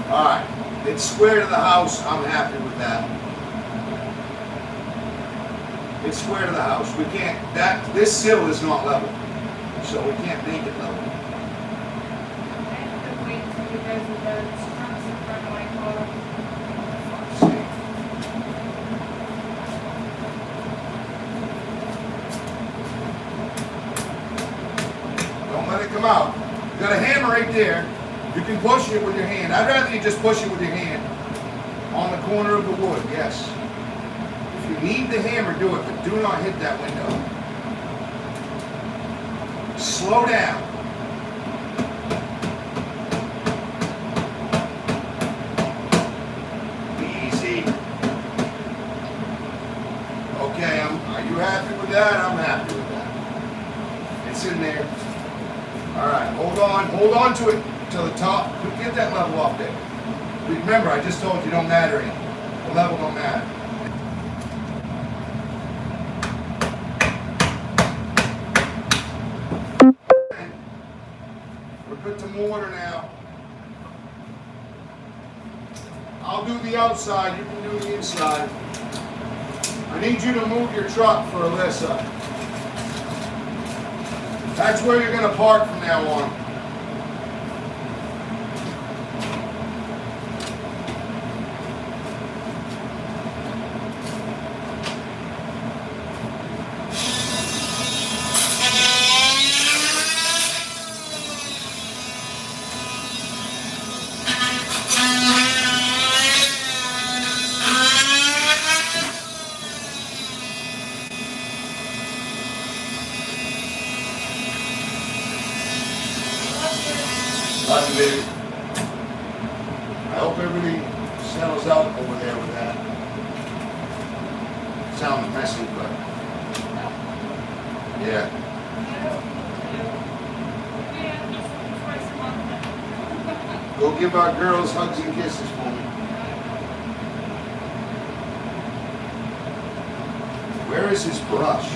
Alright, it's square to the house, I'm happy with that. It's square to the house. We can't, this sill is not level, so we can't make it level. Don't let it come out. You got a hammer right there. You can push it with your hand. I'd rather you just push it with your hand on the corner of the wood, yes. If you need the hammer, do it, but do not hit that window. Slow down. Easy. Okay, are you happy with that? I'm happy with that. It's in there. All right, hold on to it. To the top, get that level up there. Remember, I just told you don't matter anymore. The level don't matter. We're good to mortar now. I'll do the outside, you can do the inside. I need you to move your truck for Alyssa. That's where you're going to park from now on. Love you, baby. I hope everything settles out over there with that. Sounds messy, but yeah. Go give our girls hugs and kisses for me. Where is his brush?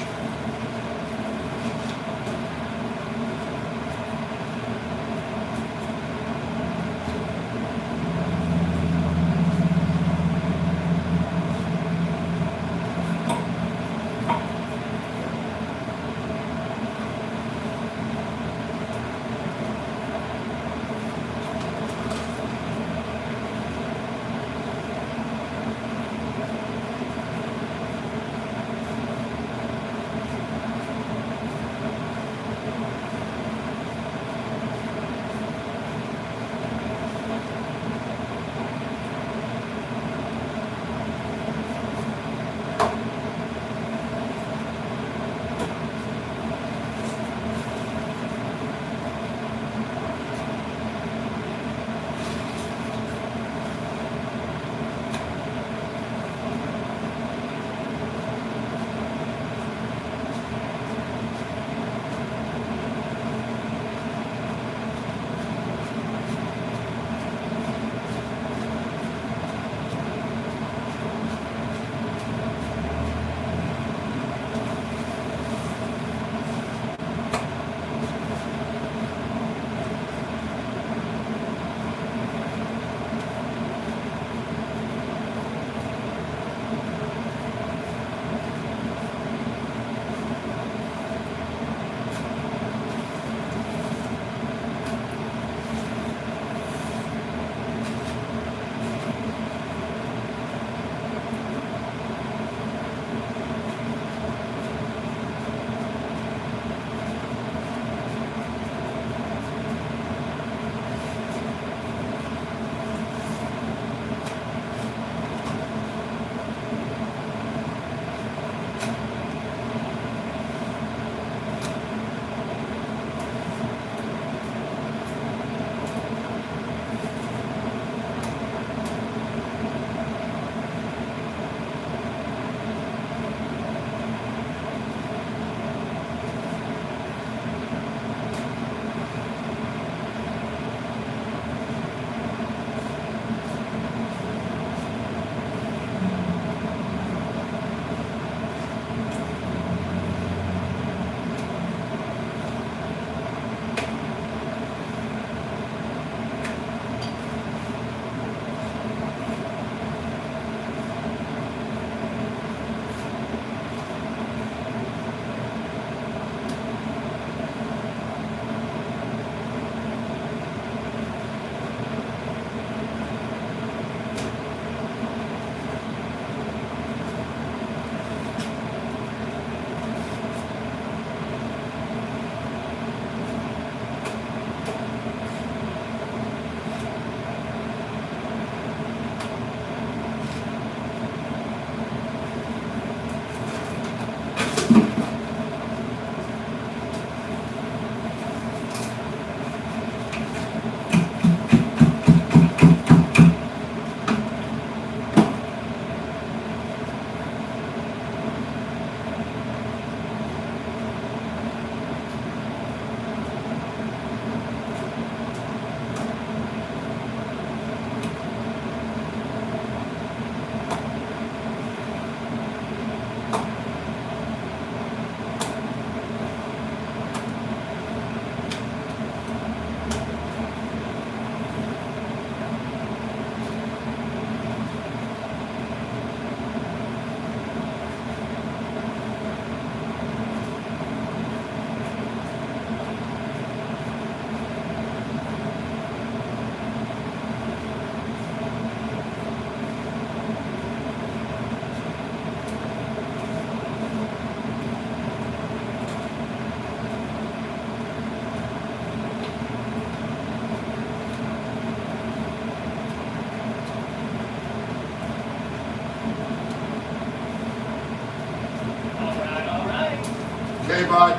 bud.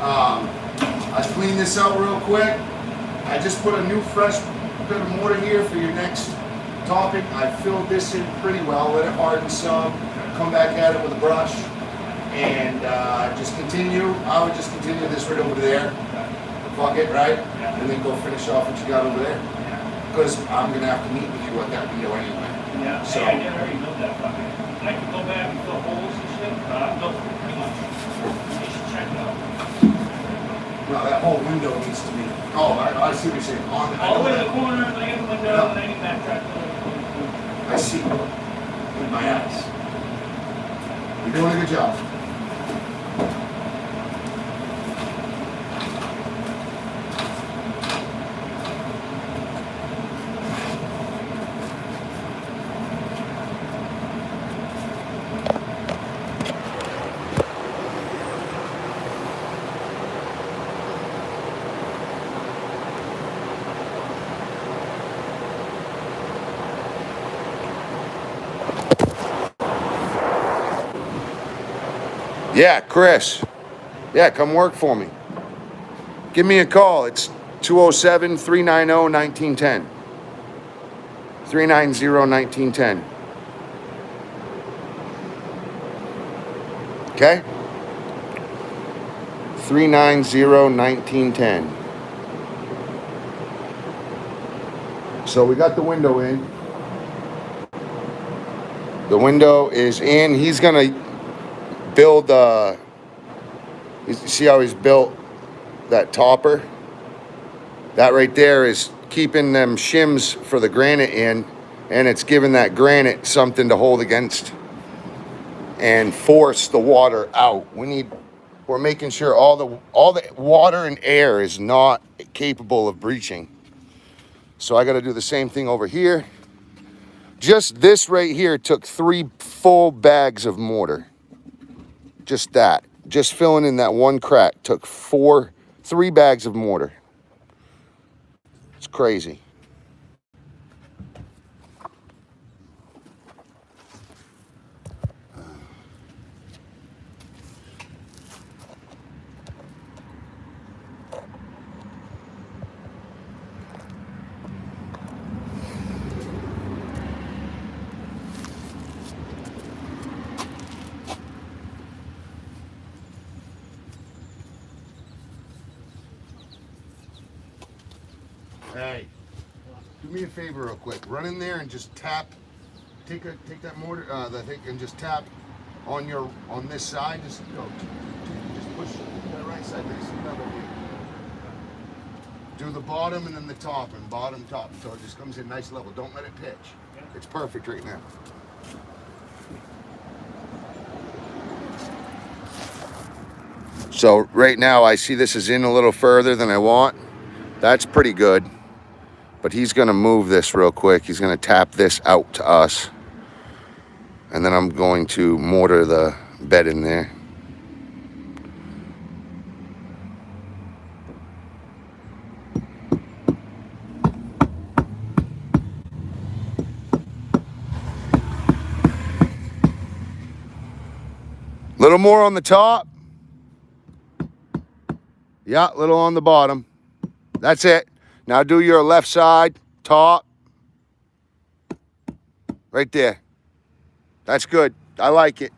I cleaned this out real quick. I just put a new fresh bit of mortar here for your next topping. I filled this in pretty well, let it harden some, come back at it with a brush, and just continue. I would just continue this right over there. Fuck it, right? Yeah. And then go finish off what you got over there. Because I'm going to have to meet with you at that video anyway. Yeah, So, hey, I did already build that fucking. I can go back and fill holes and shit. Built pretty much. You should check it out. no, that whole window needs to be. Oh, I see what you're saying. On the, All the way to the corner, like in the window, and then you backtrack. I see. With my eyes. You're doing a good job. Yeah, Chris. Yeah, come work for me. Give me a call. It's 207-390-1910. 390-1910. Okay? 390-1910. So we got the window in. The window is in. He's going to build, you see how he's built that topper? That right there is keeping them shims for the granite in, and it's giving that granite something to hold against and force the water out. We're making sure all the water and air is not capable of breaching. So I got to do the same thing over here. Just this right here took 3 full bags of mortar. Just that. Just filling in that one crack took 3 bags of mortar. It's crazy. Hey, do me a favor real quick. Run in there and just tap. Take that mortar, the thing, and just tap on this side. Just push that right side. Nice and level here. Do the bottom and then the top, and bottom top, so it just comes in nice level. Don't let it pitch. It's perfect right now. So right now I see this is in a little further than I want. That's pretty good. But he's going to move this real quick. He's going to tap this out to us. And then I'm going to mortar the bed in there. Little more on the top. Yeah, little on the bottom. That's it. Now do your left side, top. Right there. That's good. I like it.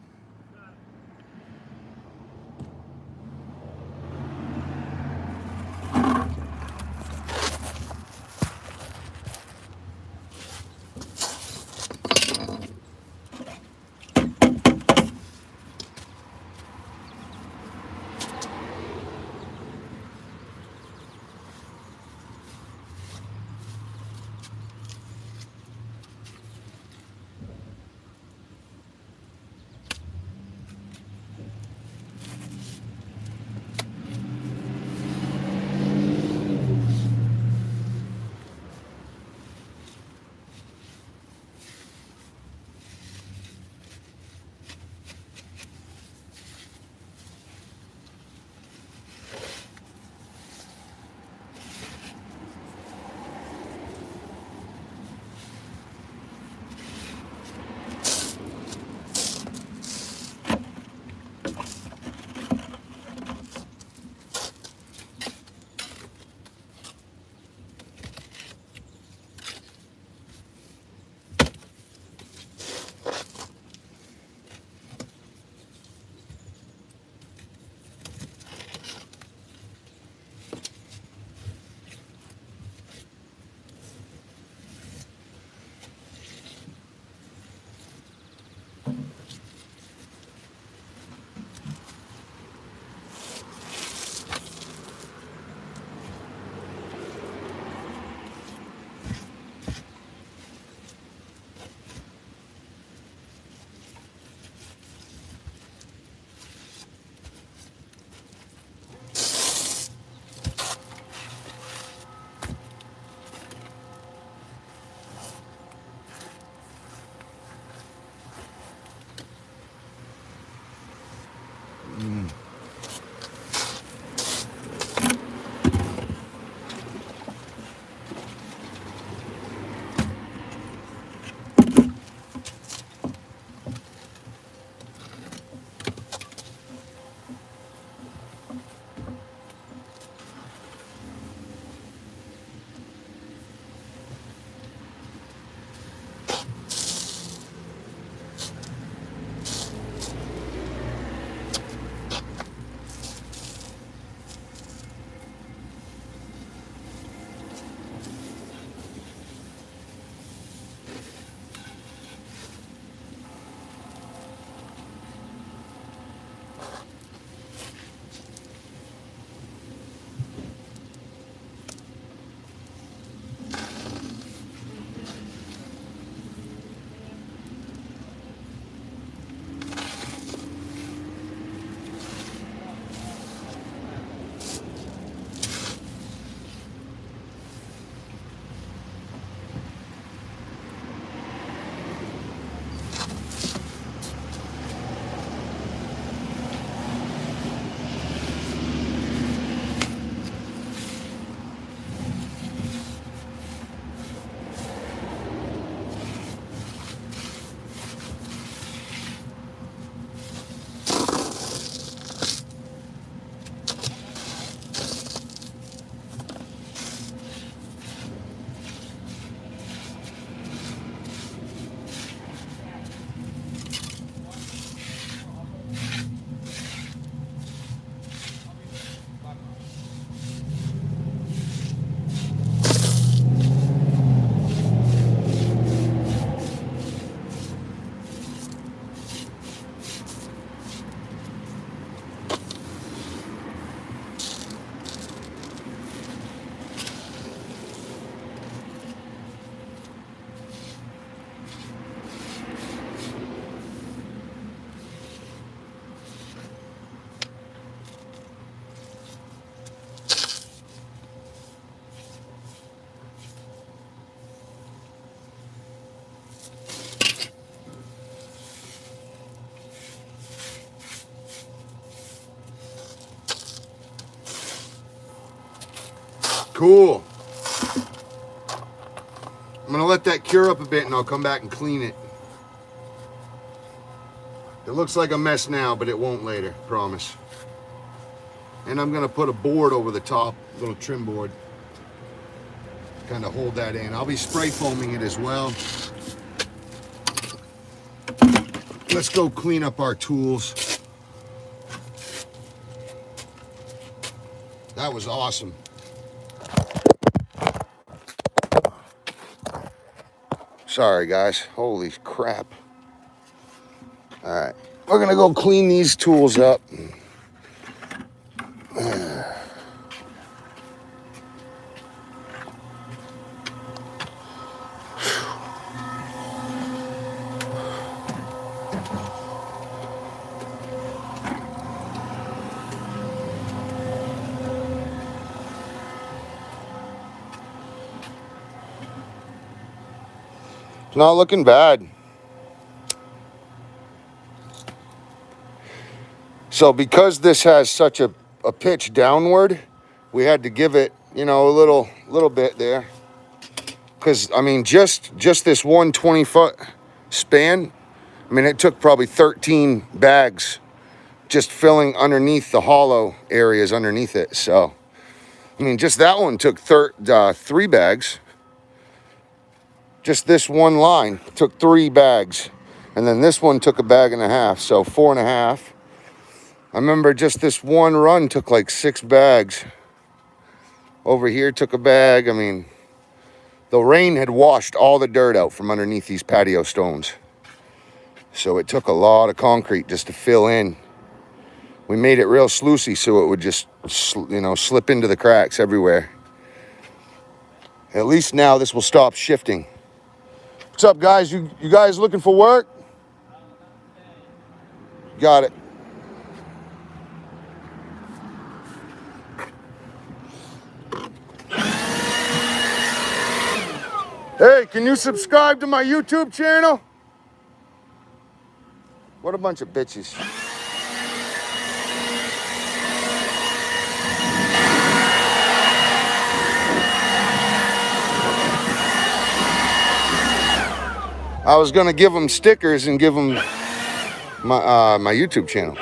Cool. I'm gonna let that cure up a bit and I'll come back and clean it. It looks like a mess now, but it won't later, promise. And I'm gonna put a board over the top, a little trim board. Kind of hold that in. I'll be spray foaming it as well. Let's go clean up our tools. That was awesome. Sorry guys, holy crap. All right, we're gonna go clean these tools up. It's not looking bad. So because this has such a pitch downward, we had to give it, you know, a little bit there. Because, I mean, just this 120-foot span, I mean, it took probably 13 bags just filling underneath the hollow areas underneath it. So, I mean, just that one took 3 bags. Just this one line took 3 bags. And then this one took a bag and a half, so 4.5. I remember just this one run took like 6 bags. Over here took a bag. I mean, the rain had washed all the dirt out from underneath these patio stones. So it took a lot of concrete just to fill in. We made it real sluicy so it would just, you know, slip into the cracks everywhere. At least now this will stop shifting. What's up, guys? You guys looking for work? Got it. Hey, can you subscribe to my YouTube channel? What a bunch of bitches. I was gonna give them stickers and give them my YouTube channel.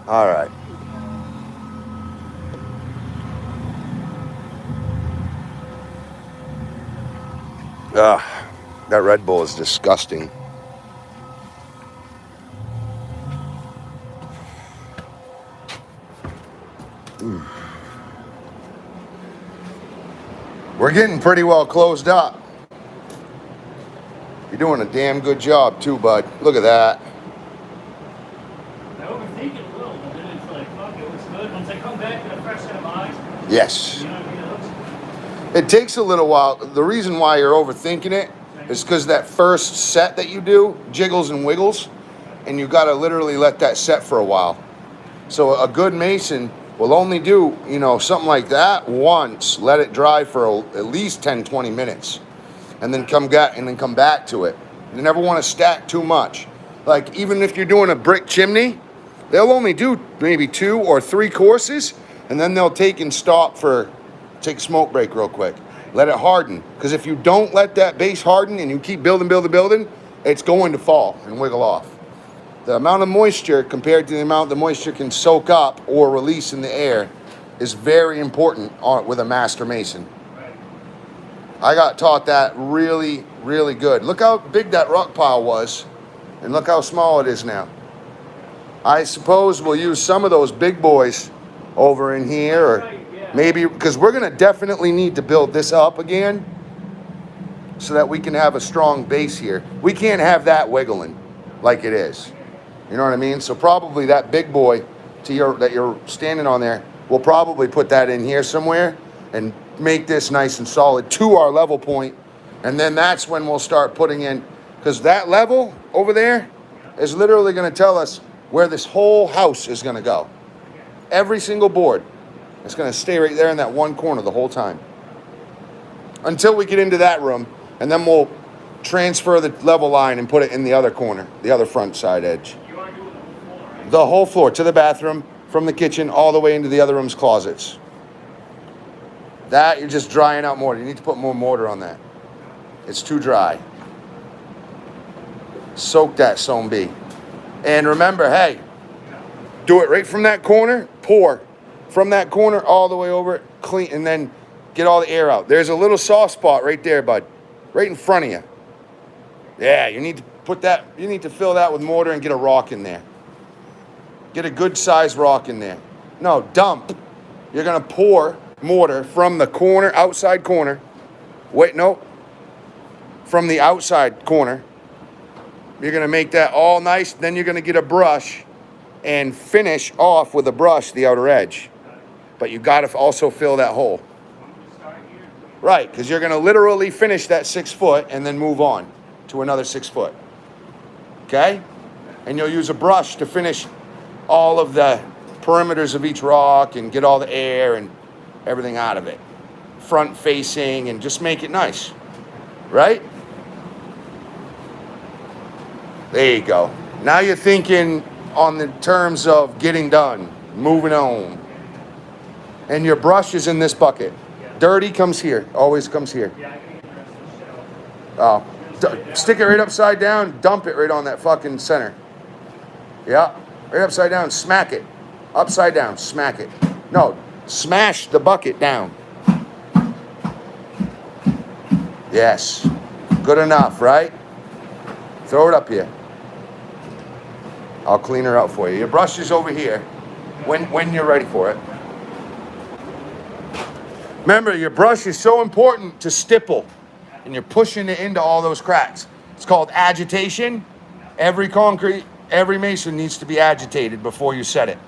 All right. That Red Bull is disgusting. We're getting pretty well closed up. You're doing a damn good job too, bud. Look at that. I overthink it a little, but then it's like, fuck, it looks good. Once I come back with a fresh set of eyes, Yes. you know what I mean? It takes a little while. The reason why you're overthinking it is because that first set that you do jiggles and wiggles, and you got to literally let that set for a while. So a good mason will only do, you know, something like that once, let it dry for at least 10, 20 minutes, and then come back to it. You never want to stack too much. Like, even if you're doing a brick chimney, they'll only do maybe 2 or 3 courses, and then they'll take a smoke break real quick. Let it harden. Because if you don't let that base harden and you keep building, it's going to fall and wiggle off. The amount of moisture compared to the amount the moisture can soak up or release in the air is very important with a master mason. I got taught that really, really good. Look how big that rock pile was, and look how small it is now. I suppose we'll use some of those big boys over in here, or maybe, because we're going to definitely need to build this up again so that we can have a strong base here. We can't have that wiggling like it is. You know what I mean? So probably that big boy that you're standing on there we'll probably put that in here somewhere and make this nice and solid to our level point. And then that's when we'll start putting in, because that level over there is literally going to tell us where this whole house is going to go. Every single board is going to stay right there in that one corner the whole time. Until we get into that room, and then we'll transfer the level line and put it in the other corner, the other front side edge. You want to do it the whole floor, right? The whole floor, to the bathroom, from the kitchen, all the way into the other room's closets. That, you're just drying out mortar. You need to put more mortar on that. It's too dry. Soak that Soam B. And remember, hey, do it right from that corner, pour. From that corner all the way over, clean, and then get all the air out. There's a little soft spot right there, bud. Right in front of you. Yeah, you need to put that, you need to fill that with mortar and get a rock in there. Get a good sized rock in there. No, dump. You're gonna pour mortar from the corner, outside corner. Wait, no. From the outside corner. You're gonna make that all nice. Then you're gonna get a brush and finish off with a brush the outer edge. But you gotta also fill that hole. Right, because you're gonna literally finish that 6 foot and then move on to another 6 foot. Okay? And you'll use a brush to finish all of the perimeters of each rock and get all the air and everything out of it. Front facing, and just make it nice. Right? There you go. Now you're thinking on the terms of getting done, moving on. And your brush is in this bucket. Dirty comes here, always comes here. Oh, stick it right upside down, dump it right on that fucking center. Yeah, right upside down, smack it. Upside down, smack it. No, smash the bucket down. Yes, good enough, right? Throw it up here. I'll clean her out for you. Your brush is over here when you're ready for it. Remember, your brush is so important to stipple, and you're pushing it into all those cracks. It's called agitation. Every mason needs to be agitated before you set it.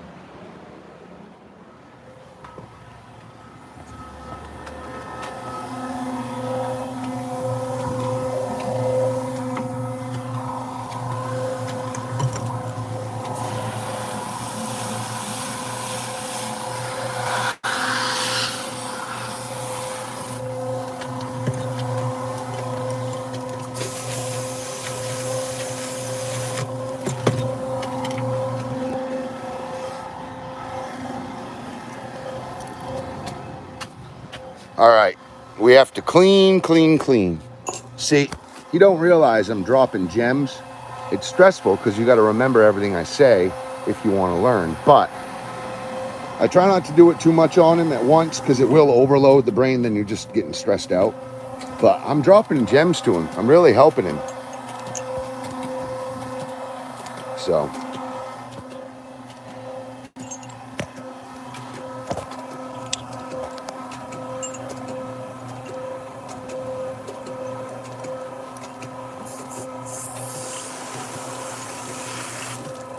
All right, we have to clean. See, you don't realize I'm dropping gems. It's stressful because you got to remember everything I say if you want to learn. But I try not to do it too much on him at once because it will overload the brain. Then you're just getting stressed out. But I'm dropping gems to him. I'm really helping him. So.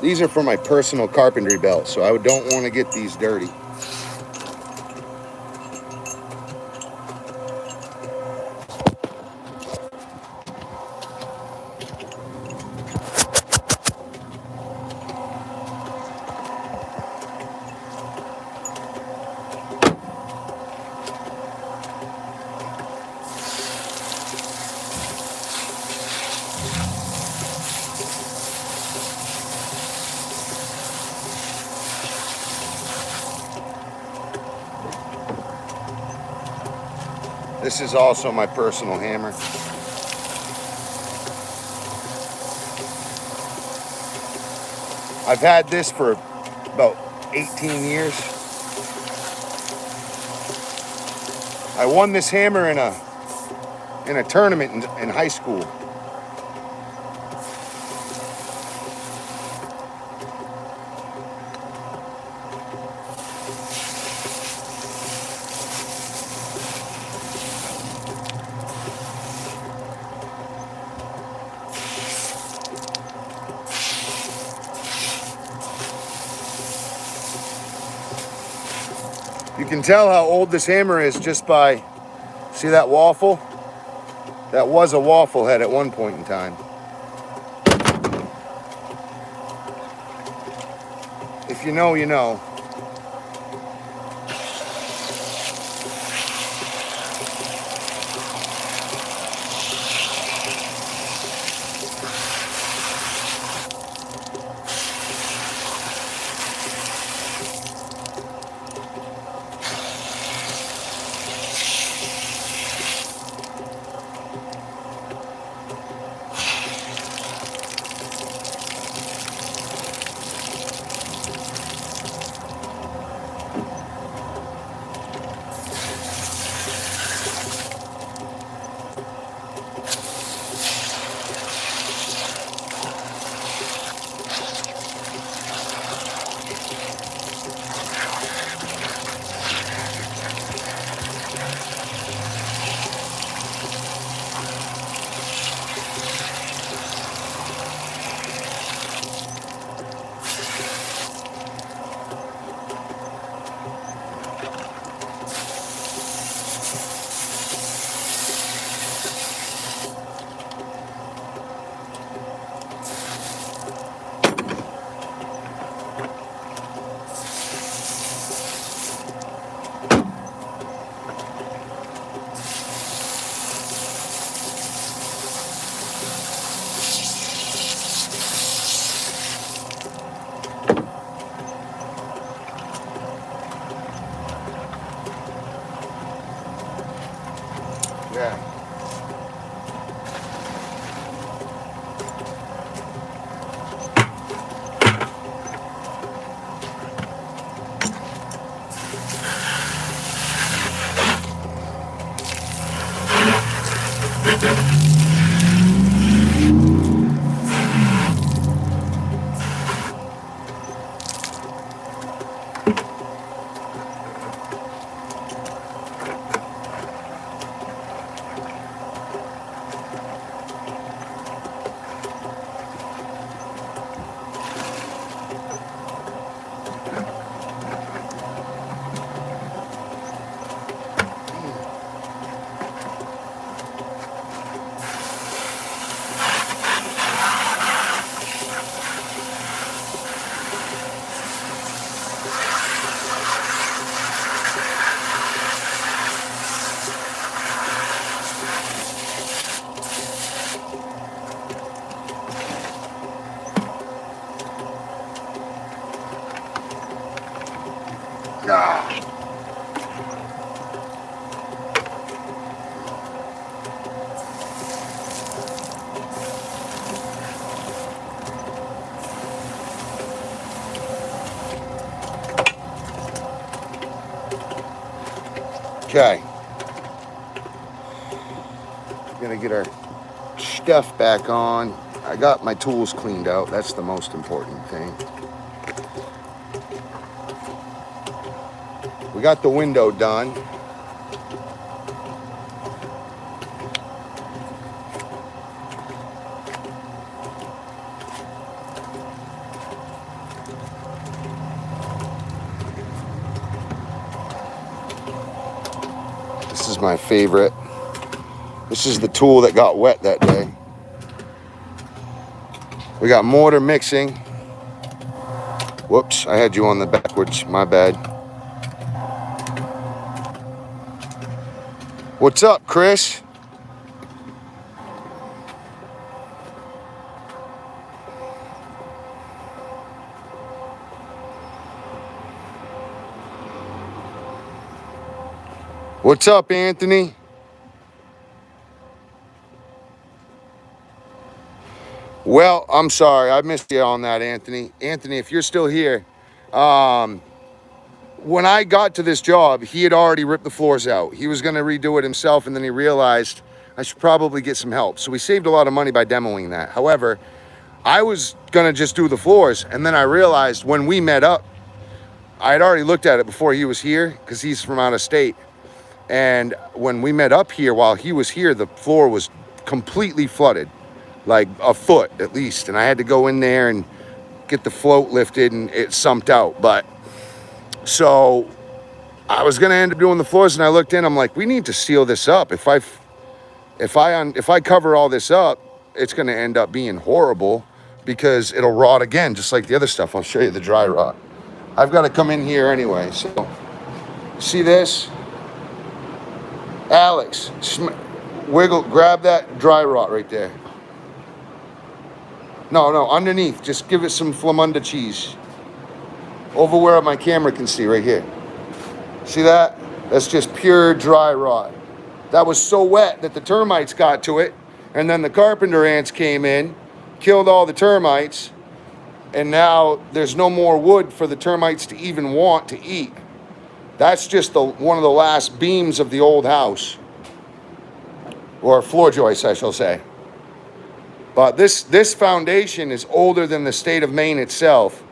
These are for my personal carpentry belt, so I don't want to get these dirty. This is also my personal hammer. I've had this for about 18 years. I won this hammer in a tournament in high school. You can tell how old this hammer is just by, see that waffle? That was a waffle head at one point in time. If you know, you know. Yeah. Ah. Okay. Gonna get our stuff back on. I got my tools cleaned out. That's the most important thing. We got the window done. This is my favorite. This is the tool that got wet that day. We got mortar mixing. Whoops, I had you on the backwards, my bad. What's up, Chris? What's up, Anthony? Well, I'm sorry, I missed you on that, Anthony. Anthony, if you're still here, when I got to this job, he had already ripped the floors out. He was gonna redo it himself, and then he realized I should probably get some help. So we saved a lot of money by demoing that. However, I was gonna just do the floors, and then I realized when we met up, I had already looked at it before he was here, because he's from out of state. And when we met up here, while he was here, the floor was completely flooded, like a foot at least. And I had to go in there and get the float lifted, and it sumped out. But so I was gonna end up doing the floors, and I looked in. I'm like, we need to seal this up. If I cover all this up, it's gonna end up being horrible because it'll rot again, just like the other stuff. I'll show you the dry rot. I've got to come in here anyway. So, see this, Alex? Wiggle, grab that dry rot right there. No, underneath. Just give it some flamunda cheese. Over where my camera can see, right here. See that? That's just pure dry rot. That was so wet that the termites got to it, and then the carpenter ants came in, killed all the termites, and now there's no more wood for the termites to even want to eat. That's just one of the last beams of the old house, or floor joists, I shall say. But this foundation is older than the state of Maine itself.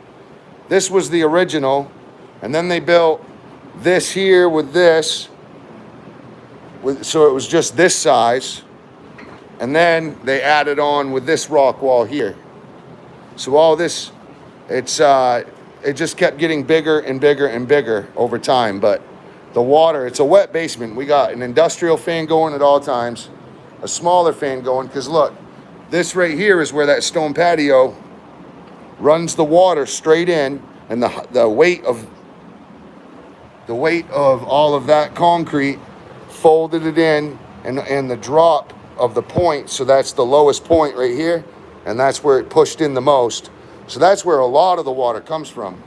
This was the original, and then they built this here with this, so it was just this size, and then they added on with this rock wall here. So all this, it just kept getting bigger and bigger and bigger over time. But the water, it's a wet basement. We got an industrial fan going at all times, a smaller fan going, because look, this right here is where that stone patio runs the water straight in, and the weight of all of that concrete folded it in, and the drop of the point, so that's the lowest point right here, and that's where it pushed in the most. So that's where a lot of the water comes from.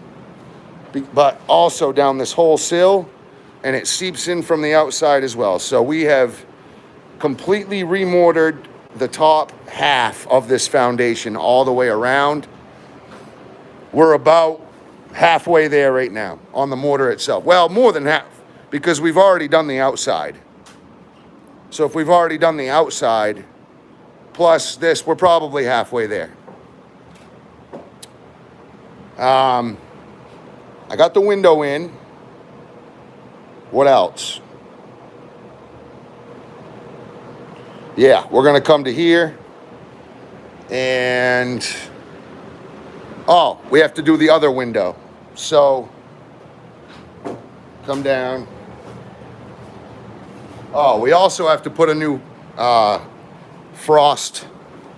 But also down this whole sill, and it seeps in from the outside as well. So we have completely remortared the top half of this foundation all the way around. We're about halfway there right now on the mortar itself. Well, more than half, because we've already done the outside. So if we've already done the outside, plus this, we're probably halfway there. I got the window in. What else? Yeah, we're gonna come to here, and oh, we have to do the other window. So come down. Oh, we also have to put a new frost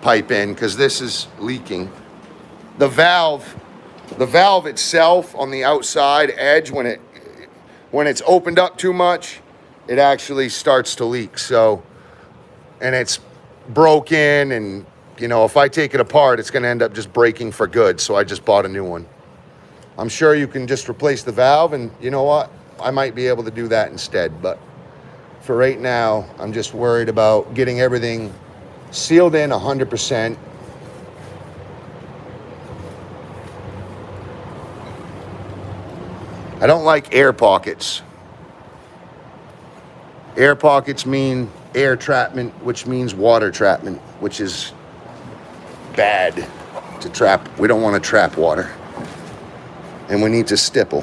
pipe in because this is leaking. The valve itself on the outside edge, when it's opened up too much, it actually starts to leak. So, and it's broken, and you know, if I take it apart, it's going to end up just breaking for good. So I just bought a new one. I'm sure you can just replace the valve, and you know what? I might be able to do that instead. But for right now, I'm just worried about getting everything sealed in 100%. I don't like air pockets. Air pockets mean air trapment, which means water trapment, which is bad to trap. We don't want to trap water. And we need to stipple.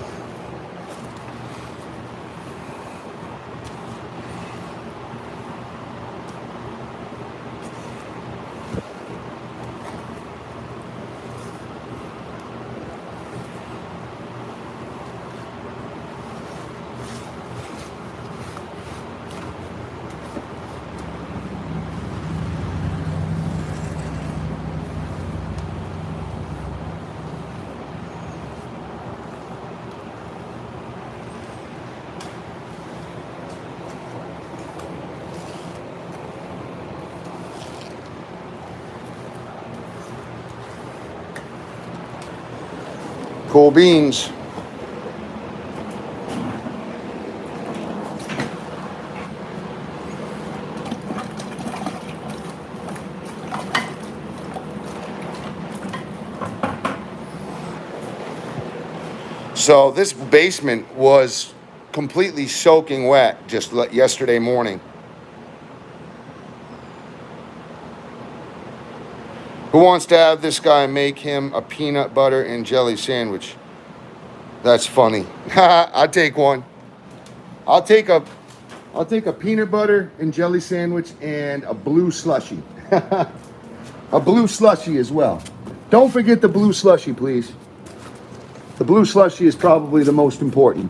Cool beans. So this basement was completely soaking wet just yesterday morning. Who wants to have this guy make him a peanut butter and jelly sandwich? That's funny. I'll take one. I'll take a peanut butter and jelly sandwich and a blue slushie. A blue slushie as well. Don't forget the blue slushie, please. The blue slushie is probably the most important.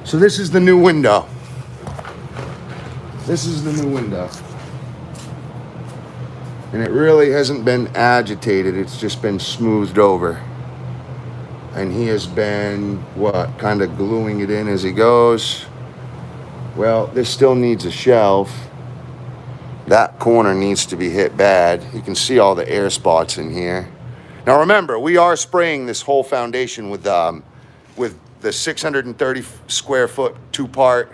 So this is the new window. This is the new window. And it really hasn't been agitated. It's just been smoothed over. And he has been, what, kind of gluing it in as he goes. Well, this still needs a shelf. That corner needs to be hit bad. You can see all the air spots in here. Now remember, we are spraying this whole foundation with the 630 square foot 2-part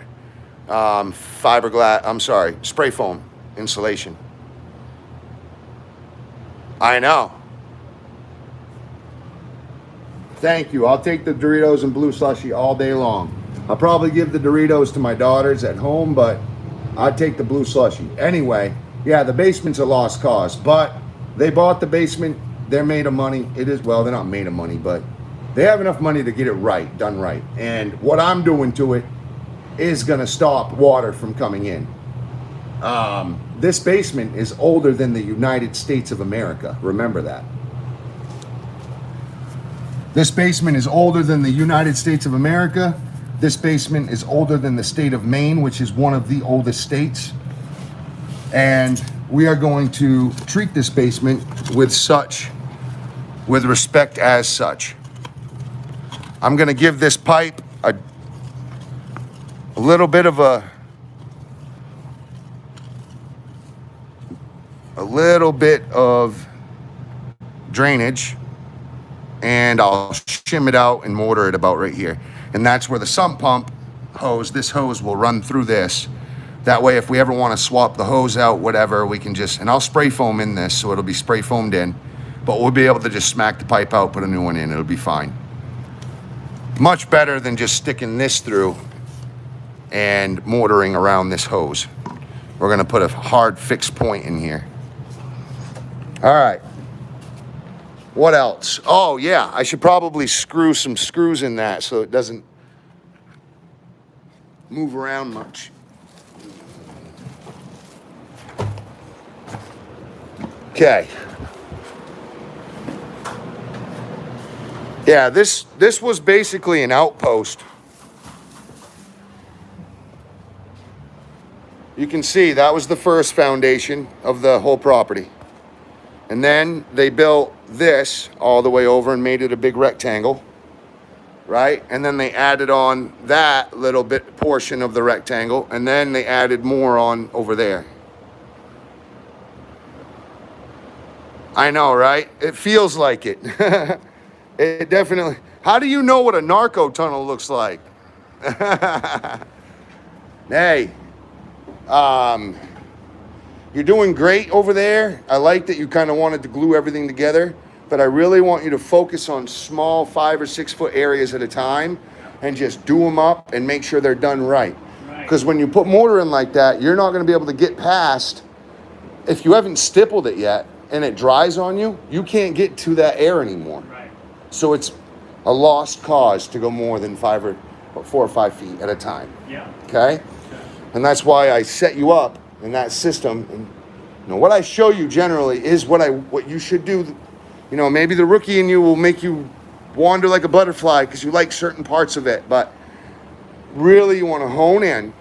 spray foam insulation. I know. Thank you. I'll take the Doritos and blue slushy all day long. I'll probably give the Doritos to my daughters at home, but I'd take the blue slushy. Anyway, yeah, the basement's a lost cause, but they bought the basement. They're made of money. It is, well, they're not made of money, but they have enough money to get it right, done right. And what I'm doing to it is going to stop water from coming in. This basement is older than the United States of America. Remember that. This basement is older than the United States of America. This basement is older than the state of Maine, which is one of the oldest states. And we are going to treat this basement with respect as such. I'm going to give this pipe a little bit of a drainage, and I'll shim it out and mortar it about right here. And that's where the sump pump hose, this hose will run through this. That way, if we ever want to swap the hose out, whatever, we can just, and I'll spray foam in this, so it'll be spray foamed in, but we'll be able to just smack the pipe out, put a new one in, it'll be fine. Much better than just sticking this through and mortaring around this hose. We're gonna put a hard fixed point in here. All right. What else? Oh yeah, I should probably screw some screws in that so it doesn't move around much. Okay. Yeah, this was basically an outpost. You can see that was the first foundation of the whole property. And then they built this all the way over and made it a big rectangle, right? And then they added on that little bit portion of the rectangle, and then they added more on over there. I know, right? It feels like it. It definitely. How do you know what a narco tunnel looks like? Hey, you're doing great over there. I like that you kind of wanted to glue everything together, but I really want you to focus on small 5 or 6 foot areas at a time and just do them up and make sure they're done right. Because when you put mortar in like that, you're not going to be able to get past, if you haven't stippled it yet and it dries on you, you can't get to that air anymore. Right. So it's a lost cause to go more than 4 or 5 feet at a time. Yeah. Okay? And that's why I set you up in that system. And you know, what I show you generally is what you should do. You know, maybe the rookie in you will make you wander like a butterfly because you like certain parts of it, but really you want to hone in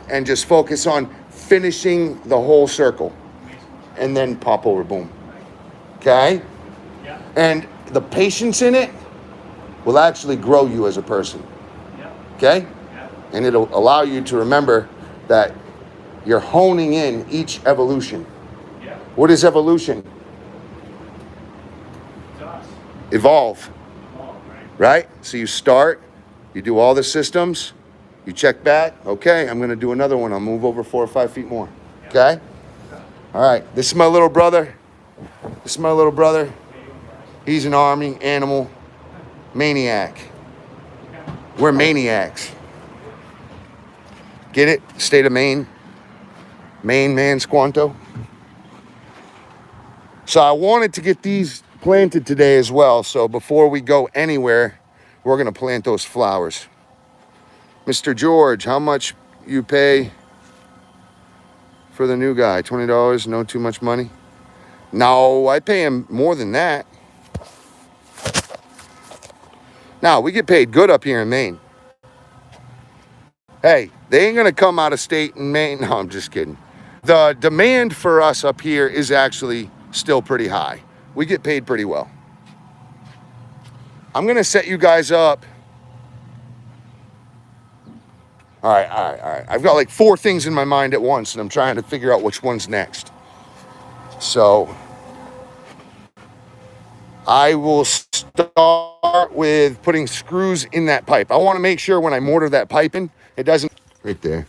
and just focus on finishing the whole circle and then pop over, boom. Okay? Yeah. And the patience in it will actually grow you as a person. Yeah. Okay? Yeah. And it'll allow you to remember that you're honing in each evolution. Yeah. What is evolution? It's us. Evolve, All right. right? So you start, you do all the systems, you check back, okay, I'm going to do another one. I'll move over 4 or 5 feet more. Okay? All right, this is my little brother. He's an Army animal maniac. We're maniacs. Get it? State of Maine. Maine man, Squanto. So I wanted to get these planted today as well. So before we go anywhere, we're going to plant those flowers. Mr. George, how much you pay for the new guy? $20? No too much money? No, I pay him more than that. Now, we get paid good up here in Maine. Hey, they ain't gonna come out of state in Maine. No, I'm just kidding. The demand for us up here is actually still pretty high. We get paid pretty well. I'm gonna set you guys up. All right. I've got like 4 things in my mind at once, and I'm trying to figure out which one's next. So I will start with putting screws in that pipe. I want to make sure when I mortar that pipe in, it doesn't, right there.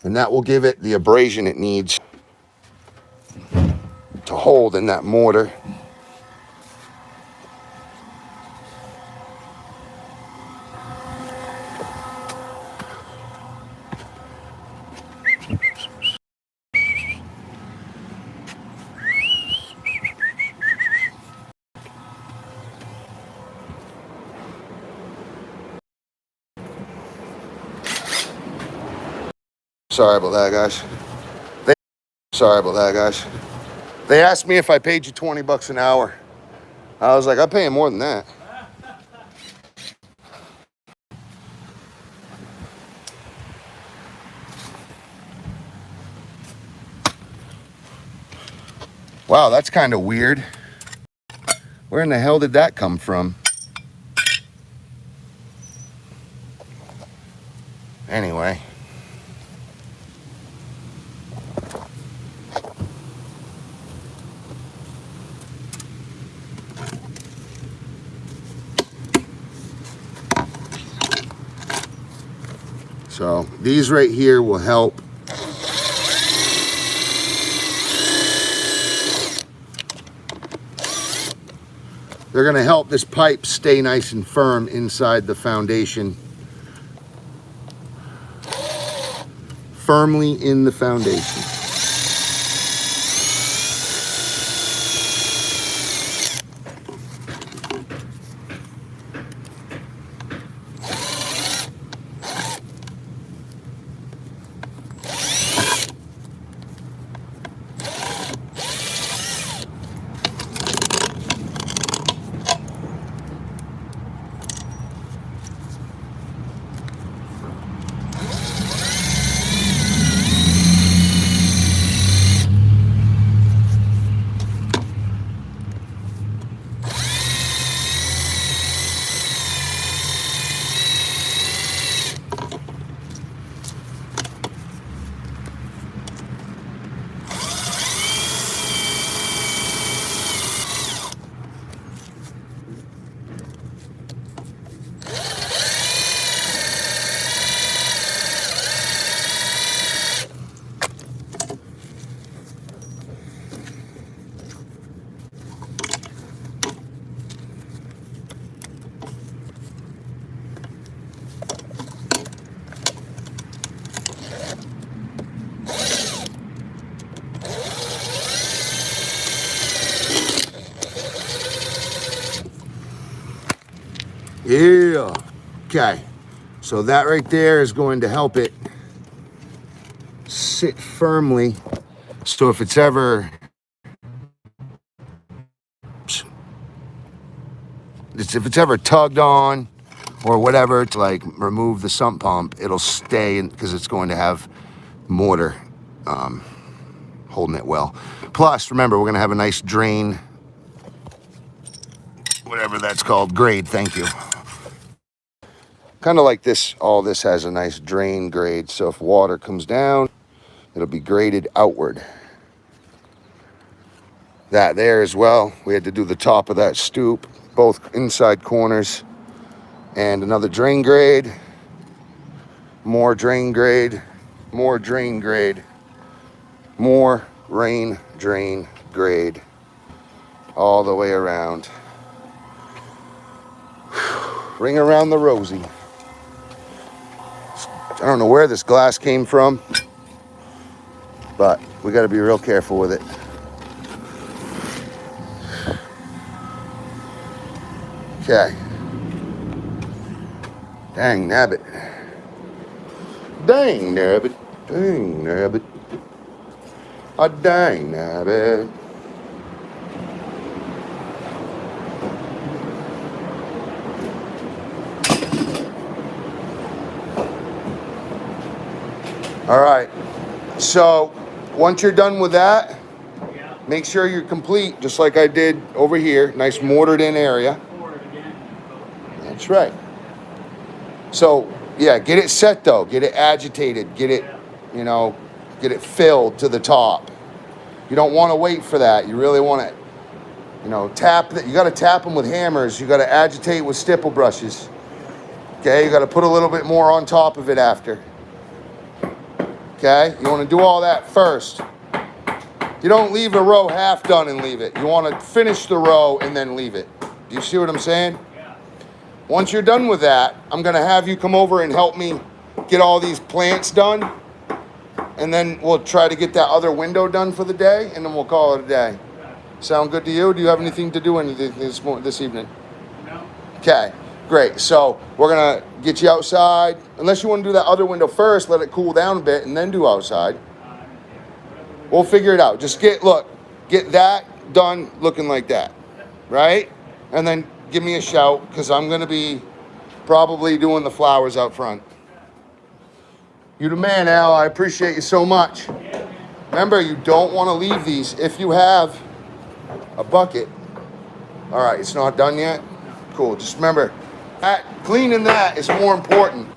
And that will give it the abrasion it needs to hold in that mortar. Sorry about that, guys. Sorry about that, guys. They asked me if I paid you 20 bucks an hour. I was like, I'm paying more than that. Wow, that's kind of weird. Where in the hell did that come from? Anyway. So these right here will help. They're gonna help this pipe stay nice and firm inside the foundation. Firmly in the foundation. Yeah. Okay. So that right there is going to help it sit firmly. So if it's ever tugged on or whatever to like remove the sump pump, it'll stay because it's going to have mortar holding it well. Plus, remember, we're going to have a nice drain, whatever that's called, grade. Thank you. Kind of like this, all this has a nice drain grade. So if water comes down, it'll be graded outward. That there as well. We had to do the top of that stoop, both inside corners, and another drain grade, more drain grade, more drain grade, more rain drain grade, all the way around. Ring around the rosy. I don't know where this glass came from, but we got to be real careful with it. Okay. Dang nabbit. Dang nabbit. Dang nabbit. A dynamic. All right. So once you're done with that, Yeah. make sure you're complete, just like I did over here. Nice mortared in area. Forward again. That's right. So yeah, get it set though. Get it agitated. Get it, you know, get it filled to the top. You don't want to wait for that. You really want to, you know, tap that. You got to tap them with hammers. You got to agitate with stipple brushes. Okay, you got to put a little bit more on top of it after. Okay, you want to do all that first. You don't leave a row half done and leave it. You want to finish the row and then leave it. Do you see what I'm saying? Yeah. Once you're done with that, I'm going to have you come over and help me get all these plants done. And then we'll try to get that other window done for the day, and then we'll call it a day. Sound good to you? Do you have anything to do this evening? No. Okay, great. So we're going to get you outside. Unless you want to do that other window first, let it cool down a bit, and then do outside. We'll figure it out. Just get that done looking like that, right? And then give me a shout, because I'm going to be probably doing the flowers out front. You the man, Al. I appreciate you so much. Remember, you don't want to leave these if you have a bucket. All right, it's not done yet? Cool. Just remember, cleaning that is more important.